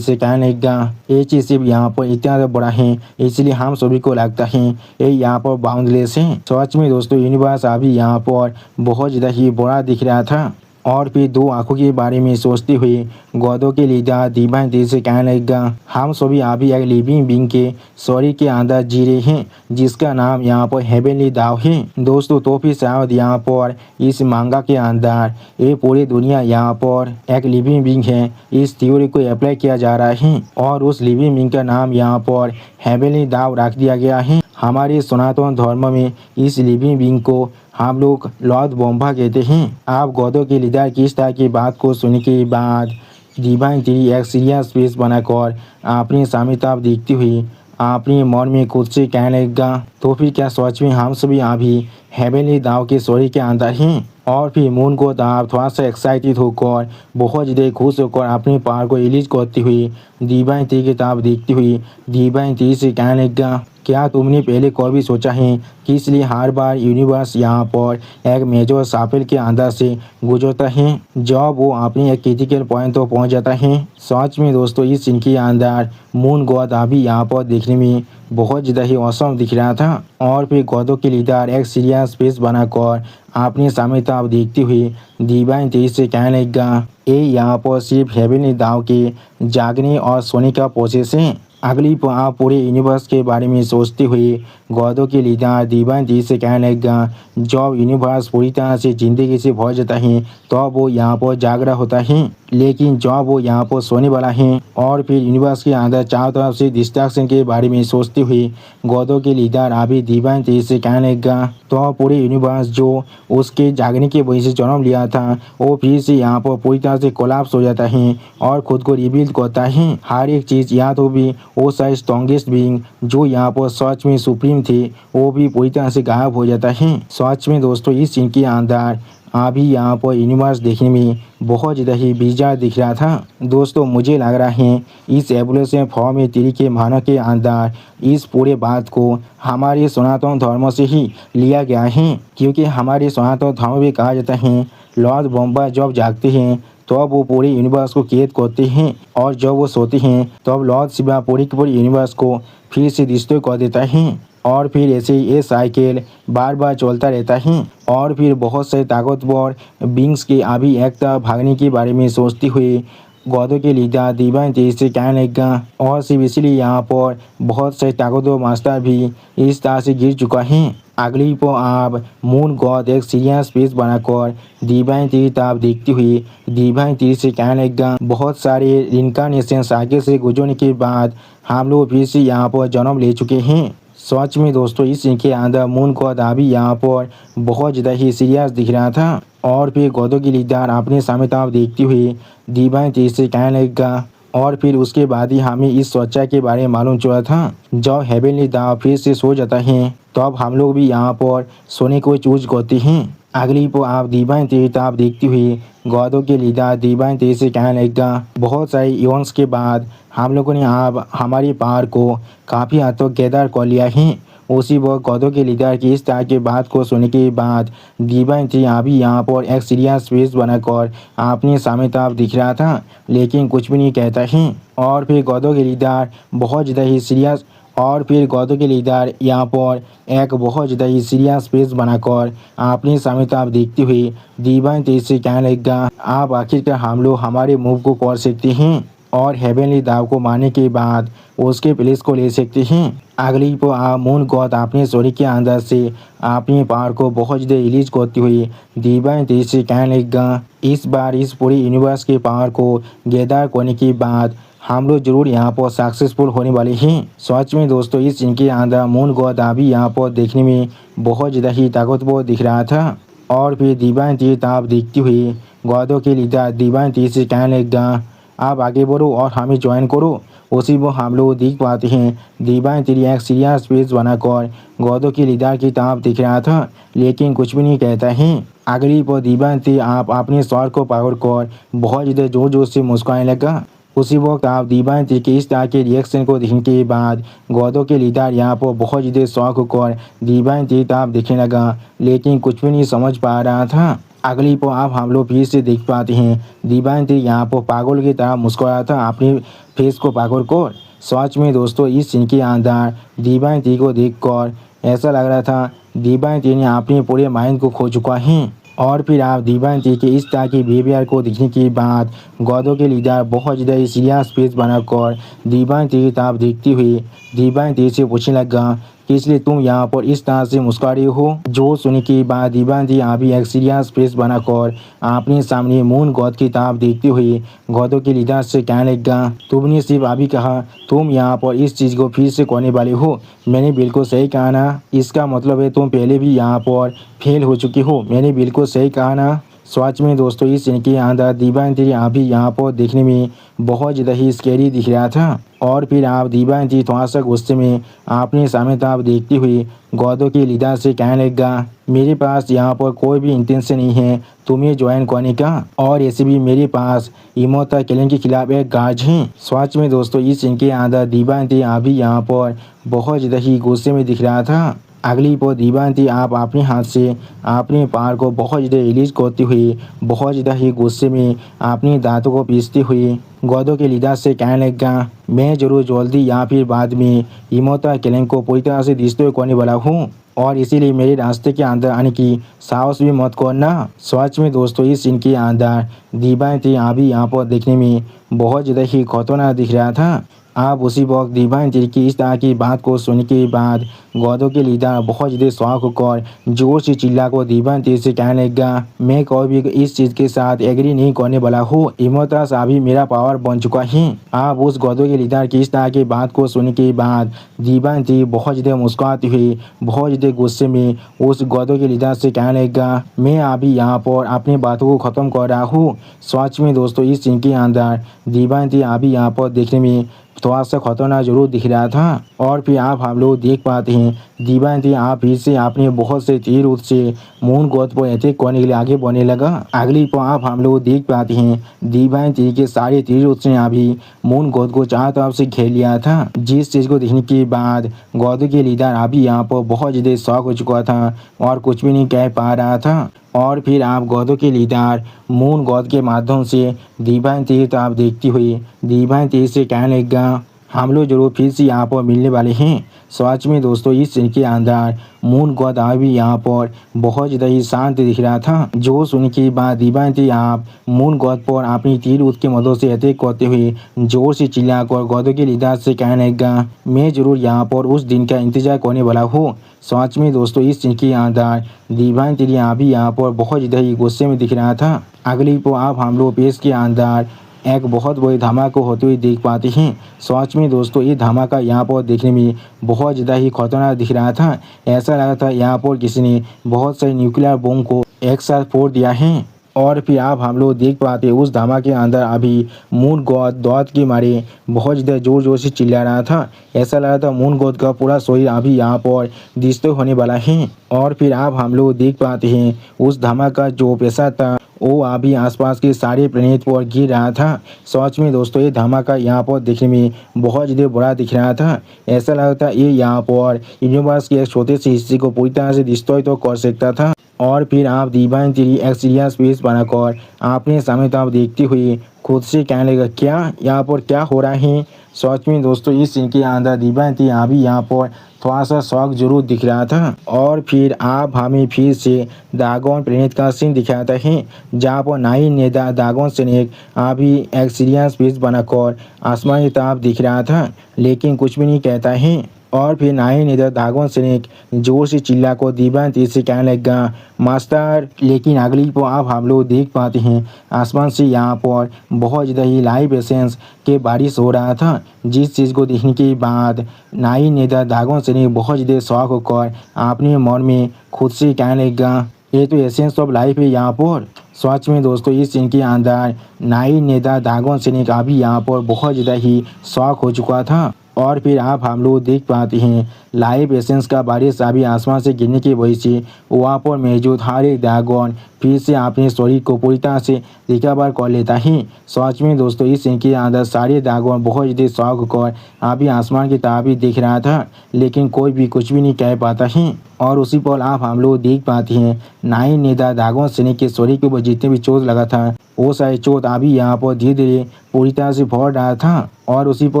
से कहने लगा, ये चीज़ सिर्फ यहाँ पर इतना बड़ा है इसलिए हम सभी को लगता है ये यहाँ पर बाउंडलेस है। सच में दोस्तों यूनिवर्स अभी यहाँ पर बहुत ज़्यादा ही बड़ा दिख रहा था। और फिर दो आंखों के बारे में सोचते हुए गौतम के लीडर दिव्यांती से कहने लगा, हम सभी अभी एक लिविंग बीइंग के शरीर के अंदर जी रहे हैं जिसका नाम यहाँ पर हेवनली दाव है। दोस्तों तो फिर शायद यहाँ पर इस मांगा के अंदर ये पूरी दुनिया यहाँ पर एक लिविंग बीइंग है, इस थ्योरी को अप्लाई किया जा रहा है और उस लिविंग बीइंग का नाम यहाँ पर हेवनली दाव रख दिया गया है। हमारे सनातन धर्म में इस लिविंग बीइंग को हम लोग लॉर्ड ब्रह्मा कहते हैं। आप गौतम के लीडर की इस तरह की बात को सुनने के बाद दिव्यांती एक सीरियस फेस बनाकर अपनी सामने तरफ देखती हुई अपने मन में खुद से कहने लगा, तो फिर क्या सच में हम सभी अभी हेवनली दाव के शरीर के अंदर हैं? और फिर मून को आप थोड़ा सा एक्साइटेड होकर बहुत ज़्यादा खुश होकर अपने पार को रिलीज करती हुई दिव्यांती की तरफ देखती हुई दिव्यांती से कहने लगा, क्या तुमने पहले कभी सोचा है कि इसलिए हर बार यूनिवर्स यहाँ पर एक मेजर सर्कल के अंदर से गुजरता है जब वो अपने एक क्रिटिकल पॉइंट तो पहुँच जाता है। सच में दोस्तों इस सीन के अंदर मून गॉड अभी यहाँ पर देखने में बहुत ज़्यादा ही औसम दिख रहा था। और फिर गौतम के लीडर एक सीरियस फेस बनाकर अपने सामने तरफ देखती हुई दिव्यांती से कहने लगा, ये यहाँ पर सिर्फ हेवनली दाव के जागने और सोने का प्रोसेस है। अगली आप पूरे यूनिवर्स के बारे में सोचते हुए गौतम के लीडर दिव्यांती से कहने लगा, जब यूनिवर्स पूरी तरह से ज़िंदगी से भर जाता है तो वो यहाँ पर जाग रहा होता है, लेकिन जब वो यहाँ पर सोने वाला है और फिर यूनिवर्स के अंदर चारों तरफ से डिस्ट्रैक्शन के बारे में सोचते हुए गौतम के लीडर अभी दिव्यांती से कहने लगा, तो पूरे यूनिवर्स जो उसके जागने की वजह से जन्म लिया था वो फिर से यहाँ पर पूरी तरह से कोलैप्स हो जाता है और खुद को रिबिल्ड करता है। हर एक चीज़ या तो भी वो सारे स्ट्रॉन्गेस्ट बीइंग जो यहाँ पर सच में सुप्रीम थे वो भी पूरी तरह से गायब हो जाता है। सच में दोस्तों इस सीन के अंदर अभी यहाँ पर यूनिवर्स देखने में बहुत ज़्यादा ही बिजार दिख रहा था। दोस्तों मुझे लग रहा है इस एवोल्यूशन फॉर्म में तेरी के मानव के अंदर इस पूरे बात को हमारे सनातन धर्म से ही लिया गया है, क्योंकि हमारे सनातन धर्म में कहा जाता है लॉर्ड ब्रह्मा जब जागते हैं तो अब वो पूरे यूनिवर्स को कैद करते हैं और जब वो सोते हैं तब लॉर्ड शिवा पूरी की पूरी यूनिवर्स को फिर से डिस्ट्रॉय कर देता है और फिर ऐसे ही ये साइकिल बार बार चलता रहता है। और फिर बहुत से ताकतवर बींग्स के अभी एक तरफ भागने के बारे में सोचते हुए गौतम के लीडर दिव्यांती से कहने लगा, और सिर्फ इसलिए यहाँ पर बहुत से ताकतवर मास्टर भी इस तरह से गिर चुका है। अगली को आप मून गॉड एक सीरियस फेस बनाकर दिव्यांती तरफ देखती हुई दिव्यांती से कहने लगा, बहुत सारे इनकारनेशन साइकिल से गुजरने के बाद हम लोग फिर से यहाँ पर जन्म ले चुके हैं। सच में दोस्तों इस सीन के अंदर मून गॉड अभी यहाँ पर बहुत ज़्यादा ही सीरियस दिख रहा था। और फिर गौतम की लीडर अपने सामने तरफ देखती हुई दिव्यांती से कहने लगा, और फिर उसके बाद ही हमें इस सच्चाई के बारे में मालूम चला था, जब हेवनली दाव फिर से सो जाता है तो अब हम लोग भी यहाँ पर सोने को चूज करते हैं। अगली को आप दिव्यांती तरफ देखती हुई गौतम के लीडर दिव्यांती से कहने लगा, बहुत सारे इवेंट्स के बाद हम लोगों ने अब हमारी पावर को काफ़ी हद तक गैदर कर लिया है। उसी वक्त गौतम के लीडर की इस तरह की बात को सुनने के बाद दिव्यांती अभी यहाँ पर एक सीरियस फेस बनाकर अपने सामने तरफ दिख रहा था, लेकिन कुछ भी नहीं कहता है। और फिर गौतम के लीडर बहुत ज़्यादा ही सीरियस यहाँ पर एक बहुत ज़्यादा ही सीरियस फेस बनाकर अपने सामने तरफ देखते हुए दिव्यांती से कहने लगा, आप आखिरकार हम लोग हमारे मूव को कर सकते हैं और हेवनली दाव को मारने के बाद उसके प्लेस को ले सकते हैं। अगली को आप मून गॉड अपने शरीर के अंदर से अपने पावर को बहुत ज़्यादा रिलीज करती हुई दिव्यांती से कहने लगा, इस बार इस पूरे यूनिवर्स के पावर को गैदर करने के बाद हम लोग जरूर यहाँ पर सक्सेसफुल होने वाले हैं। सच में दोस्तों इस इनके अंदर मून गॉड अभी यहाँ पर देखने में बहुत ज़्यादा ही ताकतवर दिख रहा था। और फिर दिव्यांती तरफ देखती हुई गौतम के लीडर दिव्यांती से कहने लगा, आप आगे बढ़ो और हमें ज्वाइन करो। उसी वो हम लोग देख पाते हैं दीवान तेरी एक सीरियस फेस बनाकर गौदों की लीडर की तरफ दिख रहा था, लेकिन कुछ भी नहीं कहता है। अगली वो दीवान थी आप अपने स्वर को पकड़कर बहुत ज़्यादा जोर जोर से मुस्कुराने लगा। उसी वक्त आप दीवान थी कि इस तरह के रिएक्शन को देखने के बाद गौदों के लीडर यहाँ पर बहुत ज़्यादा शौक होकर दीवान थी तरफ दिखने लगा, लेकिन कुछ भी नहीं समझ पा रहा था। अगली को आप हम लोग फिर से देख पाते हैं दीवान थी यहाँ पर पागल की तरह मुस्कुरा था अपने फेस को पकड़ कर। सच में दोस्तों इस सीन के अंदर दीवान थी को देखकर ऐसा लग रहा था दीवान थी ने अपने पूरे माइंड को खो चुका है। और फिर आप दीवान थी के इस तरह की बिहेवियर को देखने के बाद गौदों के लीडर बहुत ज़्यादा सीरियस फेस बनाकर दीवान थी की तरफ देखती हुई दीवान थी से पूछने लगा कि इसलिए तुम यहाँ पर इस तरह से मुस्कुरा रही हो। जो सुनने के बाद दीवान थी अभी एक सीरियस फेस बनाकर अपने सामने मून गौद की तरफ देखती हुई गौदों के लीडर से कहने लगा, तुमने सिर्फ अभी कहा तुम यहाँ पर इस चीज़ को फिर से करने वाले हो। मैंने बिल्कुल सही कहा ना? इसका मतलब है तुम पहले भी यहाँ पर फेल हो चुकी हो। मैंने बिल्कुल सही कहा ना? सच में दोस्तों इस सीन के अंदर दीवान थी अभी यहाँ पर देखने में बहुत ज़्यादा ही स्कैरी दिख रहा था। और फिर आप दीवान थी थोड़ा सा गुस्से में अपने सामने तरफ देखती हुई गौदों के लीडर से कहने लगा, मेरे पास यहाँ पर कोई भी इंटेंशन नहीं है तुम्हें ज्वाइन करने का, और ऐसे भी मेरे पास इमोता किलिंग के खिलाफ एक गार्ड है। सच में दोस्तों इस सीन के अंदर दीवान थी अभी यहाँ पर बहुत ज़्यादा ही गुस्से में दिख रहा था। अगली पर दीवान थी आप अपने हाथ से अपने पैर को बहुत ज़्यादा रिलीज करती हुई बहुत ज़्यादा ही गुस्से में अपने दांतों को पीसती हुई गौदों के लीडर से कहने लगा, मैं जरूर जल्दी या फिर बाद में इमोता किलिंग को पूरी तरह से डिस्ट्रॉय करने वाला हूँ, और इसीलिए मेरे रास्ते के अंदर आने की साहस भी मत करना। सच में दोस्तों इस सीन के अंदर दीवान थी अभी यहाँ पर देखने में बहुत ज़्यादा ही खतरनाक दिख रहा था। आप उसी वक्त दीवान थी की इस तरह की बात को सुनने के बाद गौदों के लीडर बहुत ज़्यादा शौक होकर जोर से चिल्ला को दीवान थी से कहने लगा, मैं कभी भी इस चीज़ के साथ एग्री नहीं करने वाला हूँ। इमोतास अभी मेरा पावर बन चुका है। आप उस गौदों के लीडर की इस तरह की बात को सुनने के बाद दीवान थी बहुत ज़्यादा मुस्कुराती हुई बहुत ज़्यादा गुस्से में उस गौदों के लीडर से कहने लगा, मैं अभी यहाँ पर अपनी बातों को ख़त्म कर रहा हूँ। सच में दोस्तों इस सीन के अंदर दीवान थी अभी यहाँ पर देखने में थोड़ा सा खतरनाक जरूर दिख रहा था। और फिर आप हम लोग देख पाते हैं दीवान थी आप फिर से आपने बहुत से तीर से मून गौद पर अटैक करने के लिए आगे बढ़ने लगा। अगली पर आप हम लोग देख पाते हैं दीवान थी के सारे तीर ने अभी मून गौद को चारों तरफ से घेर लिया था, जिस चीज़ को देखने के बाद गौद के लीडर अभी यहाँ पर बहुत ज़्यादा शौक हो चुका था और कुछ भी नहीं कह पा रहा था। और फिर आप गौदों के लीडर मून गौद के माध्यम से दीवान थी तो आप देखती हुई दीवान थी से कहने लगा, हम लोग जरूर फिर से यहाँ पर मिलने वाले हैं। सच में दोस्तों इस सीन के अंदर मून गौद भी यहाँ पर बहुत ज़्यादा ही शांत दिख रहा था। जो सुनने के बाद दीवान थी आप मून गौद पर अपनी तीर की मदद से अटैक करते हुए जोर से चिल्लाकर गौदों के लीडर से कहने लगा, मैं जरूर यहाँ पर उस दिन का इंतजार करने वाला हूँ। सच में दोस्तों इस सीन के अंदर दीवान थी भी यहाँ पर बहुत ज़्यादा ही गुस्से में दिख रहा था। अगली को आप हम लोग पेश के अंदर एक बहुत बड़ी धमाका होते हुए देख पाते हैं। सच में दोस्तों ये धमाका यहाँ पर देखने में बहुत ज़्यादा ही खतरनाक दिख रहा था। ऐसा लगा था यहाँ पर किसी ने बहुत सारे न्यूक्लियर बम को एक साथ फोड़ दिया है। और फिर आप हम लोग देख पाते उस धमाके के अंदर अभी मून गौद दौड़ के मारे बहुत ज़्यादा जोर जोर से चिल्ला रहा था। ऐसा लगा था मून गौद का पूरा शरीर अभी यहाँ पर डिस्ट्रॉय होने वाला है। और फिर आप हम लोग देख पाते हैं उस धमाका जो पैसा था वो अभी आसपास के सारे प्लेनेट पर गिर रहा था। सच में दोस्तों ये धमाका यहाँ पर देखने में बहुत ज़्यादा बड़ा दिख रहा था। ऐसा लगता था ये यहाँ पर यूनिवर्स के एक छोटे से हिस्से को पूरी तरह से डिस्ट्रॉय तो कर सकता था। और फिर आप दीवान थी एक सीरियस फेस बनाकर आपने सामने तरफ देखती हुई खुद से कहने लगा, क्या यहाँ पर क्या हो रहा है। सच में दोस्तों इस सीन के अंदर दीवान थी अभी यहाँ पर थोड़ा सा शौक जरूर दिख रहा था। और फिर आप हमें फिर से दागोन प्लेनेट का सीन दिखाता है जहाँ पर नाइन ने दागोन स्नेक अभी एक सीरियस फेस बनाकर आसमान की तरफ दिख रहा था, लेकिन कुछ भी नहीं कहता है। और फिर नाइन इधर दागोन स्नेक जोर से चिल्ला को दीवान थी से कहने लगा, मास्टर। लेकिन अगली को आप हम लोग देख पाते हैं आसमान से यहाँ पर बहुत ज़्यादा ही लाइव एसेंस के बारिश हो रहा था, जिस चीज़ को देखने के बाद नाइन ने दागोन स्नेक बहुत ज़्यादा शौक होकर अपने मन में खुद से कहने लगा, ये तो एसेंस ऑफ लाइफ है यहाँ पर। सच में दोस्तों इस सीन के अंदर नाई नेता दागोन सिंह अभी यहाँ पर बहुत ज़्यादा ही शॉक हो चुका था। और फिर आप हम लोग देख पाते हैं लाइव एसेंस का बारिश अभी आसमान से गिरने की वजह से वहाँ पर मौजूद हर एक ड्रैगन फिर से अपने शरीर को पूरी तरह से रिकवर कर लेता है। सच में दोस्तों इस सीन के अंदर सारे ड्रैगन बहुत ज़्यादा शौक होकर अभी आसमान की तरफ ही देख रहा था, लेकिन कोई भी कुछ भी नहीं कह पाता है। और उसी पर आप हम लोग देख पाते हैं नाई नेता ड्रैगन सिंह के शरीर के ऊपर जितने भी चोट लगा था वो सारे चोट अभी यहाँ पर धीरे धीरे पूरी तरह से भर रहा था। और उसी पर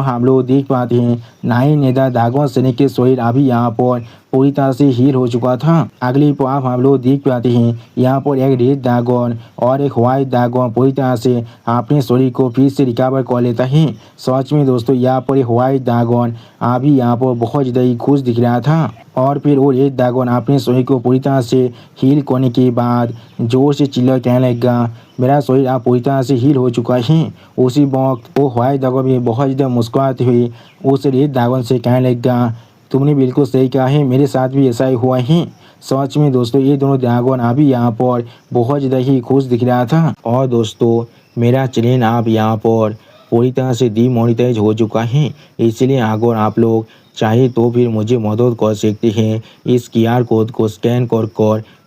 हम लोग देख पाते हैं नाई नेता ड्रैगन सिंह के शरीर अभी यहाँ पर पूरी तरह से हील हो चुका था। अगली पर आप हम लोग देख पाते हैं यहाँ पर एक रेड ड्रैगन और एक व्हाइट ड्रैगन पूरी तरह से अपने शरीर को फिर से रिकवर कर लेता है। सच में दोस्तों यहाँ पर एक व्हाइट ड्रैगन अभी यहाँ पर बहुत ज़्यादा ही खुश दिख रहा था। और फिर वो रेड ड्रैगन अपने शरीर को पूरी तरह से हील करने के बाद जोर से चिल्ला कहने लगा, मेरा शरीर अब पूरी तरह से हील हो चुका है। उसी वक्त वो व्हाइट ड्रैगन भी बहुत ज़्यादा मुस्कुराते हुए उस रेड ड्रैगन से कहने लगा, तुमने बिल्कुल सही कहा है, मेरे साथ भी ऐसा ही हुआ है। सच में दोस्तों ये दोनों ड्रैगन अभी यहाँ पर बहुत ज़्यादा ही खुश दिख रहा था। और दोस्तों मेरा चैनल आप यहाँ पर पूरी तरह से डीमोनेटाइज हो चुका है, इसलिए अगर आप लोग चाहे तो फिर मुझे मदद कर सकते हैं। इस QR कोड को स्कैन कर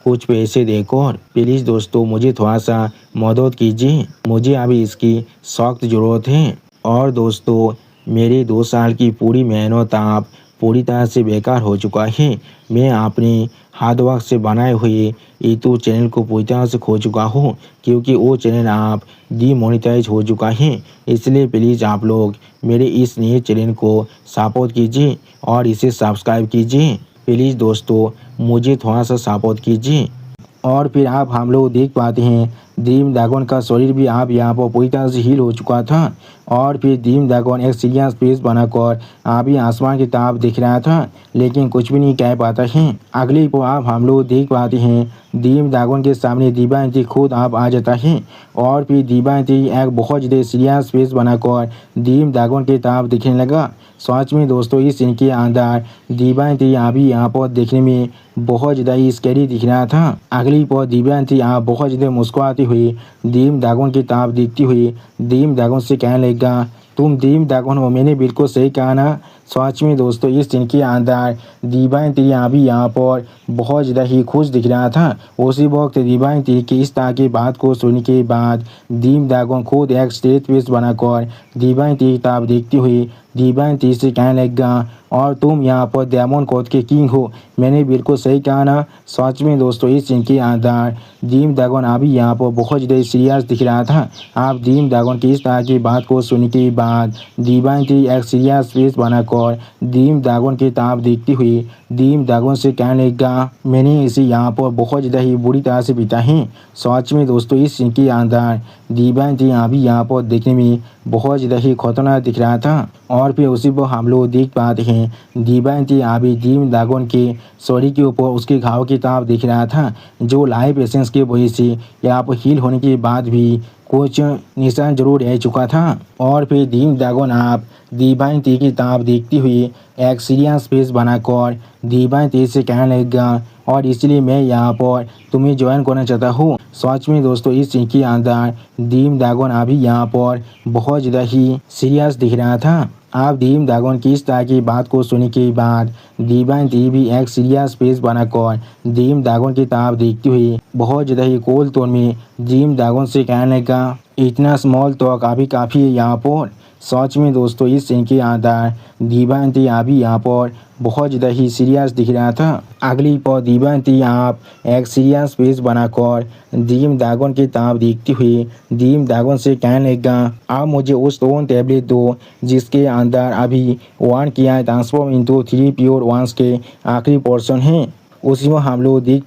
कुछ पैसे देकर प्लीज़ दोस्तों मुझे थोड़ा सा मदद कीजिए, मुझे अभी इसकी सख्त ज़रूरत है। और दोस्तों मेरी 2 साल की पूरी मेहनत आप पूरी तरह से बेकार हो चुका है। मैं अपने हार्ड वर्क से बनाए हुए यूट्यूब चैनल को पूरी तरह से खो चुका हूँ, क्योंकि वो चैनल आप डीमोनेटाइज हो चुका है। इसलिए प्लीज़ आप लोग मेरे इस नए चैनल को सपोर्ट कीजिए और इसे सब्सक्राइब कीजिए। प्लीज़ दोस्तों मुझे थोड़ा सा सपोर्ट कीजिए। और फिर आप हम लोग देख पाते हैं ड्रीम ड्रैगन का शरीर भी आप यहाँ पर पूरी तरह से हील हो चुका था। और फिर ड्रीम ड्रैगन एक सीरियस फेस बनाकर अभी आसमान की तरफ दिख रहा था, लेकिन कुछ भी नहीं कह पाता है। अगली को आप हम लोग देख पाते हैं ड्रीम ड्रैगन के सामने दिव्यांती खुद आप आ जाता है। और फिर दिव्यांती एक बहुत ज़्यादा सीरियस फेस बनाकर ड्रीम ड्रैगन की तरफ दिखने लगा। सच में दोस्तों इस सीन के अंदर दिव्यांती अभी यहाँ पर देखने में बहुत ज़्यादा ही स्कैरी दिख रहा था। अगली पर दिव्यांती आप बहुत ज़्यादा मुस्कुराती हुई ड्रीम ड्रैगन की तरफ देखती हुई ड्रीम ड्रैगन से कहने लगा, तुम ड्रीम ड्रैगन हो, मैंने बिल्कुल सही कहा ना। सच में दोस्तों इस सीन के अंदर दिव्यांती अभी यहाँ पर बहुत ज़्यादा ही खुश दिख रहा था। उसी वक्त दिव्यांती की इस तरह की बात को सुनने के बाद ड्रीम ड्रैगन खुद एक स्ट्रेट फेस बनाकर दिव्यांती की तरफ देखती हुई दिव्यांती से कहने लगा, और तुम यहाँ पर डायमंड कोड के किंग हो, मैंने बिल्कुल सही कहा ना। सच में दोस्तों इस सीन के अंदर ड्रीम ड्रैगन अभी यहाँ पर बहुत ज़्यादा सीरियस दिख रहा था। आप ड्रीम ड्रैगन की इस तरह की बात को सुनने के बाद दिव्यांती एक सीरियस फेस बनाकर ड्रीम ड्रैगन की तरफ देखती हुई ड्रीम ड्रैगन से कहने लगा, मैंने इसे यहाँ पर बहुत ज़्यादा ही बुरी तरह से पीटा है। सच में दोस्तों इस सीन के अंदर दिव्यांती अभी यहाँ पर देखने में बहुत ज़्यादा ही खतरनाक दिख रहा था। और फिर उसी पर हम लोग देख पाते हैं दिव्यांती अभी ड्रीम ड्रैगन के शरीर के ऊपर उसके घाव की तरफ दिख रहा था, जो लाइव एसेंस की वजह से यहाँ पर हील होने के बाद भी कुछ निशान जरूर रह चुका था। और फिर ड्रीम ड्रैगन आप दिव्यांती की तरफ देखती हुई एक सीरियस फेस बनाकर दिव्यांती से कहने लगा, और इसलिए मैं यहाँ पर तुम्हें ज्वाइन करना चाहता हूँ। सच में दोस्तों इस सीन के अंदर ड्रीम ड्रैगन अभी यहाँ पर बहुत ज़्यादा ही सीरियस दिख रहा था। आप ड्रीम ड्रैगन की इस तरह की बात को सुनने के बाद दिव्यांती भी एक सीरियस फेस बनाकर ड्रीम ड्रैगन की तरफ देखती हुई बहुत ज़्यादा ही कोल्ड टोन में ड्रीम ड्रैगन से कहने लगा, इतना स्मॉल तो काफ़ी है यहाँ पर। सच में दोस्तों इस सीन के अंदर दिव्यांती अभी यहाँ पर बहुत ज़्यादा ही सीरियस दिख रहा था। अगली पर दिव्यांती आप एक सीरियस फेस बनाकर ड्रीम ड्रैगन की तरफ देखती हुई ड्रीम ड्रैगन से कहने लगा, आप मुझे उस स्टोन टैबलेट दो जिसके अंदर अभी 1 किया ट्रांसफॉर्म इंटू 3 प्योर वंस के आखिरी पोर्शन है। उसी में हम लोग देख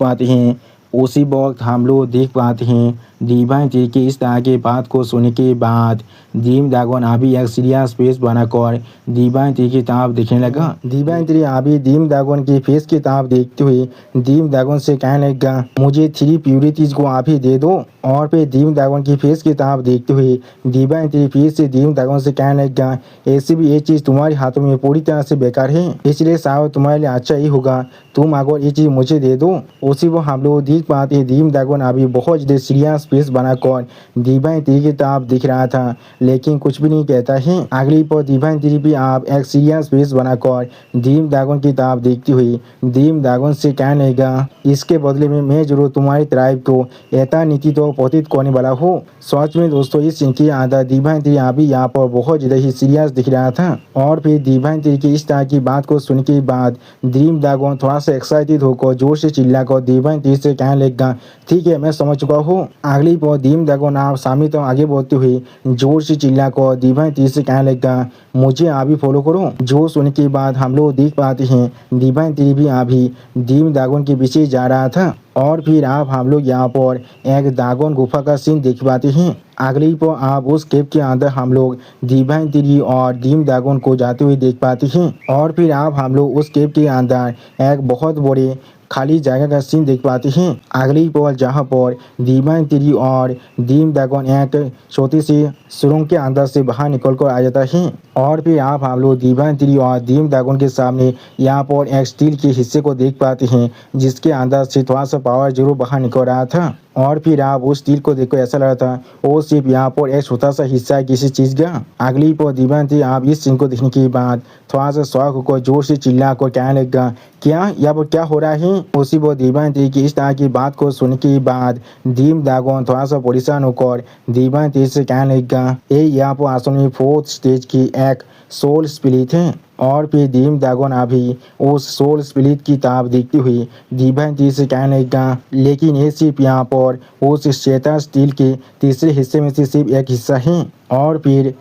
पाते हैं दिव्यांती की इस तरह की बात को सुनने के बाद ड्रीम ड्रैगन अभी एक सीरियस फेस बनाकर दिव्यांती की तरफ देखने लगा। दिव्यांती अभी ड्रीम ड्रैगन की फेस की तरफ देखते हुए ड्रीम ड्रैगन से कहने लगा, मुझे 3 प्यूरिटीज को आप ही दे दो। और फिर ड्रीम ड्रैगन की फेस की तरफ देखते हुए दिव्यांती फिर से ड्रीम ड्रैगन से कहने लगा, ऐसी भी ये चीज़ तुम्हारे हाथों में पूरी तरह से बेकार है, इसलिए शायद तुम्हारे लिए अच्छा ही होगा तुम अगर ये चीज़ मुझे दे दो। उसी वो हम लोग देख देख पाते हैं दीम दागोन अभी बहुत ज़्यादा सीरियस फेस बनाकर दिव्यांग तिरी की तरफ दिख रहा था, लेकिन कुछ भी नहीं कहता है। अगली पर दिव्यांग तिरी भी आप एक सीरियस फेस बनाकर दीम दागोन की तरफ देखती हुई दीम दागोन से कहने लगा, इसके बदले में मैं जरूर तुम्हारी ट्राइब को ऐसा नीति तो पतित करने वाला हूँ। सच में दोस्तों इस सीन की आधा दिव्यांग तिरी अभी यहाँ पर बहुत ज़्यादा ही सीरियस दिख रहा था। और फिर दिव्यांग तिरी की इस तरह की बात को सुन के बाद दीम दागोन थोड़ा सा एक्साइटेड होकर जोर से चिल्लाकर दिव्यांग तिरी से कहने लगा, ठीक है मैं समझ चुका हूँ। अगली पर दीम दागोन आप सामने तो आगे बढ़ते हुए जोर से चिल्लाकर दिव्यांग तिरी से कहने लगा, मुझे अभी फॉलो करो। जो सुनने के बाद हम लोग देख पाते हैं दिव्यांग तिरी भी अभी दीम दागोन के पीछे जा रहा था। और फिर आप हम लोग यहाँ पर एक दागोन गुफा का सीन देख पाते हैं। अगली पर आप उस केव के अंदर हम लोग दिव्यांग तिरी और दीम दागोन को जाते हुए देख पाते हैं। और फिर आप हम लोग उस केव के अंदर एक बहुत बड़े खाली जगह का सीन देख पाते हैं। अगली पर जहाँ पर दिव्यांग तिरी और दीम दागोन एक छोटी सी सुरंग के अंदर से बाहर निकल कर आ जाता है। और फिर आप हम लोग दिव्यांग तिरी और दीम दागोन के सामने यहाँ पर एक स्टील के हिस्से को देख पाते हैं, जिसके अंदर से थोड़ा सा पावर जरूर बाहर निकल रहा था। और फिर आप उस स्टील को देखकर ऐसा लग रहा था वो सिर्फ यहाँ पर एक छोटा सा हिस्सा है किसी चीज का। अगली पर दिव्यांग तिरी आप इस सीन को देखने के बाद थोड़ा सा शौक होकर जोर से चिल्ला कर कहने लगा, क्या यहाँ पर क्या हो रहा है। उसी पर दिव्यांग तिरी की इस तरह की बात को सुनने के बाद दीम दागोन थोड़ा सा परेशान होकर दिव्यांग तिरी से कहने लगा, ये यहाँ पर असल में 4th स्टेज की एक सोल स्पिरिट है। और फिर दीम दागोन अभी उस सोल स्पिरिट की तरफ देखती हुई दिव्यांग तिरी से कहने लगा, लेकिन ये सिर्फ यहाँ पर उस चेता स्टील के तीसरे हिस्से में से सिर्फ एक हिस्सा है। और फिर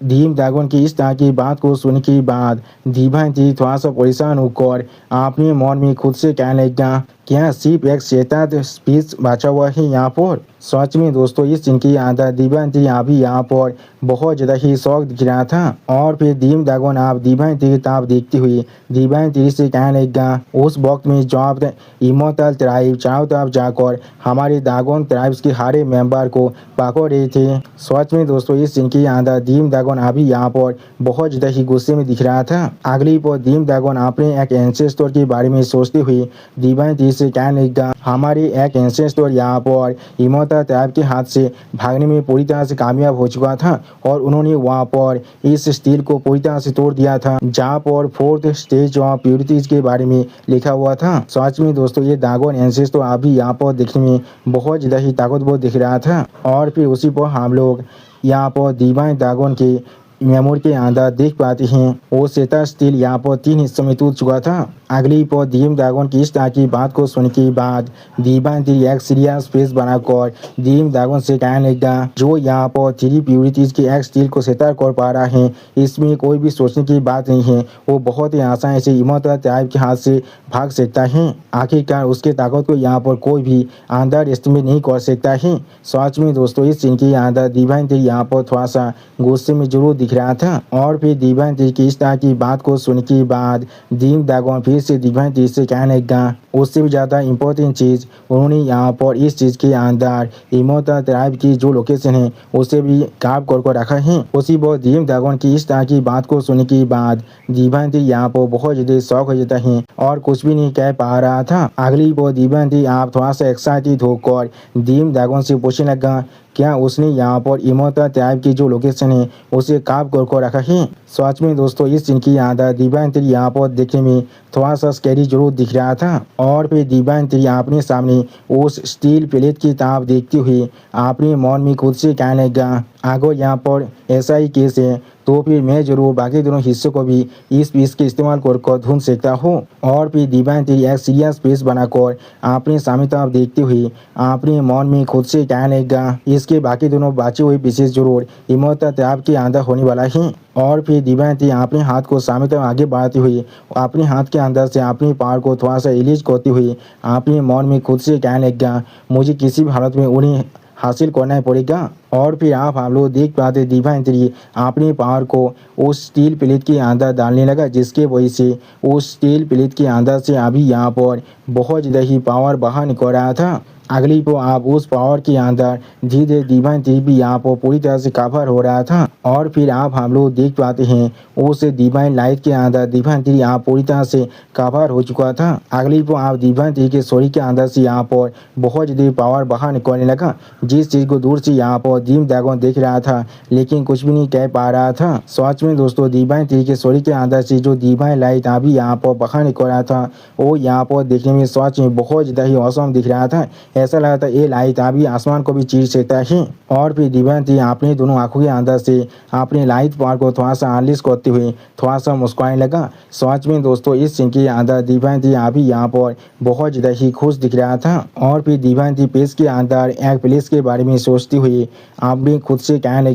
दीम दागोन की इस तरह की बात को सुनने के बाद दिव्यांग तिरी थोड़ा सा परेशान होकर अपने मन में खुद से कहने लगा, क्या सिर्फ एक चेता स्पीच बचा हुआ है यहाँ पर। सच में दोस्तों इस सीन की आधा दिव्यांग तिरी अभी यहाँ पर बहुत ज़्यादा ही शौक दिख रहा था। और फिर दीम दागोन आप दिव्यांग तिरी की तरफ देखती हुई दिव्यांग तिरी से कहने लगा, उस वक्त में जब इमोर्टल ट्राइब चारों तरफ जाकर हमारे दागोन ट्राइब्स के हर मेंबर को पकड़ रहे थे। सच में दोस्तों इस सीन की आधा दीम दागोन अभी यहाँ पर बहुत ज़्यादा ही गुस्से में दिख रहा था। अगली पर दीम दागोन अपने एक एंसेस्टर के बारे में सोचते हुए दिव्यांग तिरी से कहने लगा, हमारे एक एंसेस्टर यहाँ पर इमोर्टल ट्राइब के हाथ से भागने में पूरी तरह से कामयाब हो चुका था और उन्होंने वहाँ पर इस स्टील को पूरी तरह से तोड़ दिया था जहाँ पर 4th स्टेज ऑफ प्योरिटीज के बारे में लिखा हुआ था। सच में दोस्तों ये दागोन एंसेस्टर अभी यहाँ पर देखने में बहुत ज़्यादा ही ताकतवर दिख रहा था। और फिर उसी पर हम लोग यहाँ पर दिव्यांग दागोन के मेमोरी के अंदर देख पाते हैं वो चेता स्टील यहाँ पर 3 हिस्सों में टूट चुका था। अगली पर दीम दागोन की इस तरह की बात को सुनने के बाद दिव्यांग तिरी एक सीरियस फेस बनाकर दीम दागोन से कहने लगा, जो यहाँ पर 3 प्योरिटीज के एक स्टील को सेतर कर पा रहा है इसमें कोई भी सोचने की बात नहीं है, वो बहुत ही आसानी से इमोर्टल ट्राइब के हाथ से भाग सकता है। आखिरकार उसके ताकत को यहाँ पर कोई भी अंडर एस्टिमेट नहीं कर सकता है। सच में दोस्तों इस सीन के अंदर दिव्यांग तिरी यहाँ पर थोड़ा सा गुस्से में जरूर दिख रहा था। और फिर दिव्यांग तिरी की इस तरह की बात को सुनने के बाद दीम दागोन फिर से दिव्यांग तिरी से कहने लगा, उससे भी ज़्यादा इम्पोर्टेंट चीज़ उन्होंने यहाँ पर इस चीज़ के अंदर इमोर्टल ट्राइब की जो लोकेशन है उसे भी काप कर रखा है। उसी पर दीम दागोन की इस तरह की बात को सुनने के बाद दिव्यांग तिरी यहाँ पर बहुत ज़्यादा शौक हो जाता है और कुछ भी नहीं कह पा रहा था। अगली पर दिव्यांग तिरी आप थोड़ा सा एक्साइटेड होकर दीम दागोन से पूछने लगा, क्या उसने यहाँ पर इमोर्टल ट्राइब की जो लोकेशन है उसे काप कर रखा है। सच में दोस्तों इस सीन की आदत दिव्यांग तिरी यहाँ पर देखने में थोड़ा सा स्कैरी जरूर दिख रहा था। और फिर दिव्यांग तिरी अपने सामने उस स्टील प्लेट की तरफ देखते हुए अपने मन में खुद से कहने लगा, अगर यहाँ पर ऐसा ही केस है तो फिर मैं जरूर बाकी दोनों हिस्सों को भी इस पीस के इस्तेमाल कर ढूंढ सकता हूँ। और फिर दिव्यांग तिरी एक सीरियस पीस बनाकर अपने सामने तरफ देखते हुए अपने मन में खुद से कहने लगा, इसके बाकी दोनों बचे हुए पीसेस जरूर इमोर्टल ट्राइब के अंदर होने वाला है। और फिर दिव्यांग तिरी अपने हाथ को सामने तरफ आगे बढ़ाते हुए अपने हाथ के अंदर से अपने पावर को थोड़ा सा रिलीज करते हुए अपने मन में खुद से कहने लगा, मुझे किसी भी हालत में उन्हें हासिल करना पड़ेगा। और फिर आप हम लोग देख पाते दिव्यांग तिरी अपने पावर को उस स्टील प्लेट के अंदर डालने लगा, जिसके वजह से उस स्टील प्लेट के अंदर से अभी यहाँ पर बहुत ज़्यादा ही पावर बाहर निकल रहा था। अगली को आप उस पावर के अंदर धीरे धीरे डिवाइन थ्री भी यहाँ पर पूरी तरह से कवर हो रहा था। और फिर आप हम लोग देख पाते हैं उस डिवाइन लाइट के अंदर डिवाइन थ्री यहाँ पूरी तरह से कवर हो चुका था। अगली को आप डिवाइन थ्री के शरीर के अंदर से यहाँ पर बहुत ज़्यादा पावर बाहर निकलने लगा, जिस चीज़ को दूर से यहाँ पर डीम ड्रैगन देख रहा था लेकिन कुछ भी नहीं कह पा रहा था। सच में दोस्तों डिवाइन थ्री के शरीर के अंदर से जो डिवाइन लाइट अभी यहाँ पर बाहर निकल रहा था वो यहाँ पर देखने में सच में बहुत ज़्यादा ही औसम दिख रहा था। ऐसा लगा था ये लाइट अभी आसमान को भी चीर सकता है। और फिर डिवाइन थ्री अपने दोनों आंखों के अंदर से अपने लाइट पावर को थोड़ा सा अनलिश करते हुए थोड़ा सा मुस्कुराने लगा। सच में दोस्तों इस सीन के अंदर डिवाइन थ्री अभी यहाँ पर बहुत ज़्यादा ही खुश दिख रहा था। और फिर डिवाइन थ्री पेस के अंदर एक प्लेस के बारे में सोचते हुए आपने खुद से कहने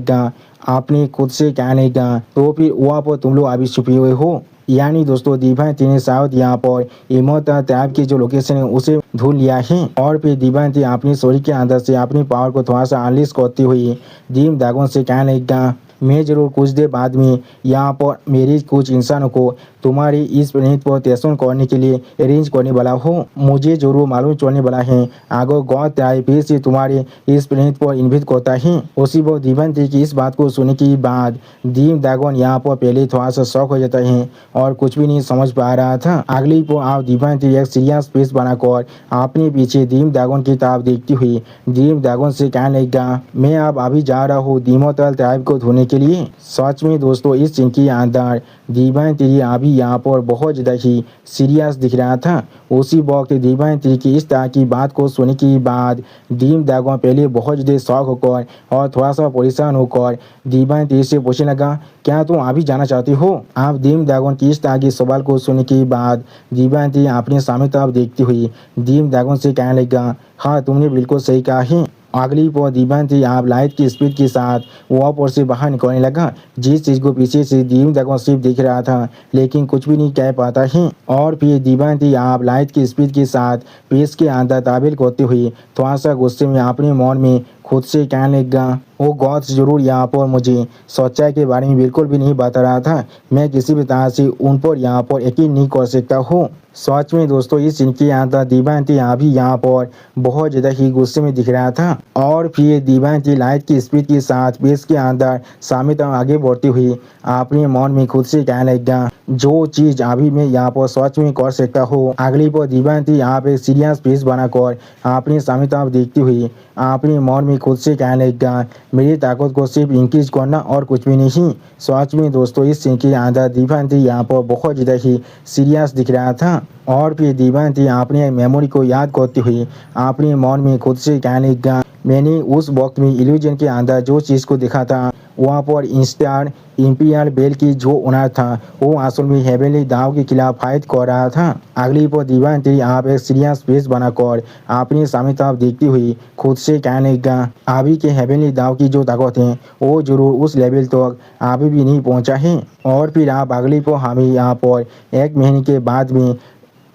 लगा तो फिर वहाँ पर तुम लोग अभी छुपे हुए हो। यानी दोस्तों डिवाइन थ्री ने शायद यहाँ पर इमोता टैब की जो लोकेशन है उसे ढूंढ लिया है। और फिर डिवाइन थ्री अपनी शरीर के अंदर से अपनी पावर को थोड़ा सा अनलिश करते हुए डीम ड्रैगन से कहने लगा मैं जरूर कुछ देर बाद में यहाँ पर मेरी कुछ इंसानों को तुम्हारी इस प्लेनेट पर स्टेशन करने के लिए अरेंज करने वाला हूँ। मुझे जरूर मालूम चलने वाला है अगर गॉड टाइप फिर से तुम्हारे इस प्लेनेट पर इन्विट करता है। उसी वक्त डिवाइन थ्री की इस बात को सुनने के बाद डीम ड्रैगन यहाँ पर पहले थोड़ा सा शॉक हो जाता है और कुछ भी नहीं समझ पा रहा था। अगली को आप डिवाइन थ्री एक सीरियस फेस बनाकर अपने पीछे डीम ड्रैगन की तरफ देखती हुई डीम ड्रैगन से कहने लगा मैं अब अभी जा रहा हूँ डीमोटल ट्राइब को ढूंढने के लिए। सच में दोस्तों इस सीन के अंदर डिवाइन थ्री अभी यहाँ पर बहुत ज़्यादा ही सीरियस दिख रहा था। उसी वक्त डिवाइन थ्री की इस तरह की बात को सुनने के बाद डीम ड्रैगन पहले बहुत ज़्यादा शॉक होकर और थोड़ा सा परेशान होकर डिवाइन थ्री से पूछने लगा क्या तुम अभी जाना चाहती हो। आप डीम ड्रैगन की इस तरह के सवाल को सुनने के बाद डिवाइन थ्री अपने सामने तरफ देखती हुई डीम ड्रैगन से कहने लगा हाँ तुमने बिल्कुल सही कहा है। अगली पर डिवाइन थ्री आप लाइट की स्पीड के साथ वहाँ पर से बाहर निकलने लगा, जिस चीज़ को पीछे से डीम ड्रैगन सिर्फ दिख रहा था लेकिन कुछ भी नहीं कह पाता है। और फिर डिवाइन थ्री आप लाइट की स्पीड के साथ पेस के अंदर ताबील करते हुए थोड़ा सा गुस्से में अपने मन में खुद से कहने लगा वो गॉड्स जरूर यहाँ पर मुझे सच्चाई के बारे में बिल्कुल भी नहीं बता रहा था, मैं किसी भी तरह से उन पर यहाँ पर यकीन नहीं कर सकता हूँ। सच में दोस्तों इस सीन के अंदर डिवाइन थ्री अभी यहाँ पर बहुत ज़्यादा ही गुस्से में दिख रहा था। और फिर डिवाइन थ्री लाइट की स्पीड के साथ पेस के अंदर सामने तक आगे बढ़ती हुई अपने मन में खुद से कहने लगा जो चीज़ अभी मैं यहाँ पर सच में कर सकता हूँ। अगली पर डिवाइन थ्री यहाँ पे सीरियस फेस बनाकर अपने सामने तरफ देखती हुई अपने मन में खुद से कहने लगा मेरी ताकत को सिर्फ इंक्रीज करना और कुछ भी नहीं। सच में दोस्तों इस सीन के अंदर डिवाइन थ्री यहाँ पर बहुत ज़्यादा ही सीरियस दिख रहा था। और फिर डिवाइन थ्री अपने मेमोरी को याद करते हुए अपने मन में खुद से कहने लगा मैंने उस वक्त में इल्यूजन के अंदर जो चीज़ को देखा था वहाँ पर इंस्टार इंपीरियल बेल की जो ओनर था वो असल में हेवनली दाव के खिलाफ फाइट कर रहा था। अगली पर डिवाइन थ्री आप एक सीरियस फेस बनाकर अपने सामने तरफ देखती हुई खुद से कहने लगा अभी के हेवनली दाव की जो ताकत है वो जरूर उस लेवल तक अभी भी नहीं पहुँचा है। और फिर आप अगली को हमें यहाँ पर 1 महीने के बाद में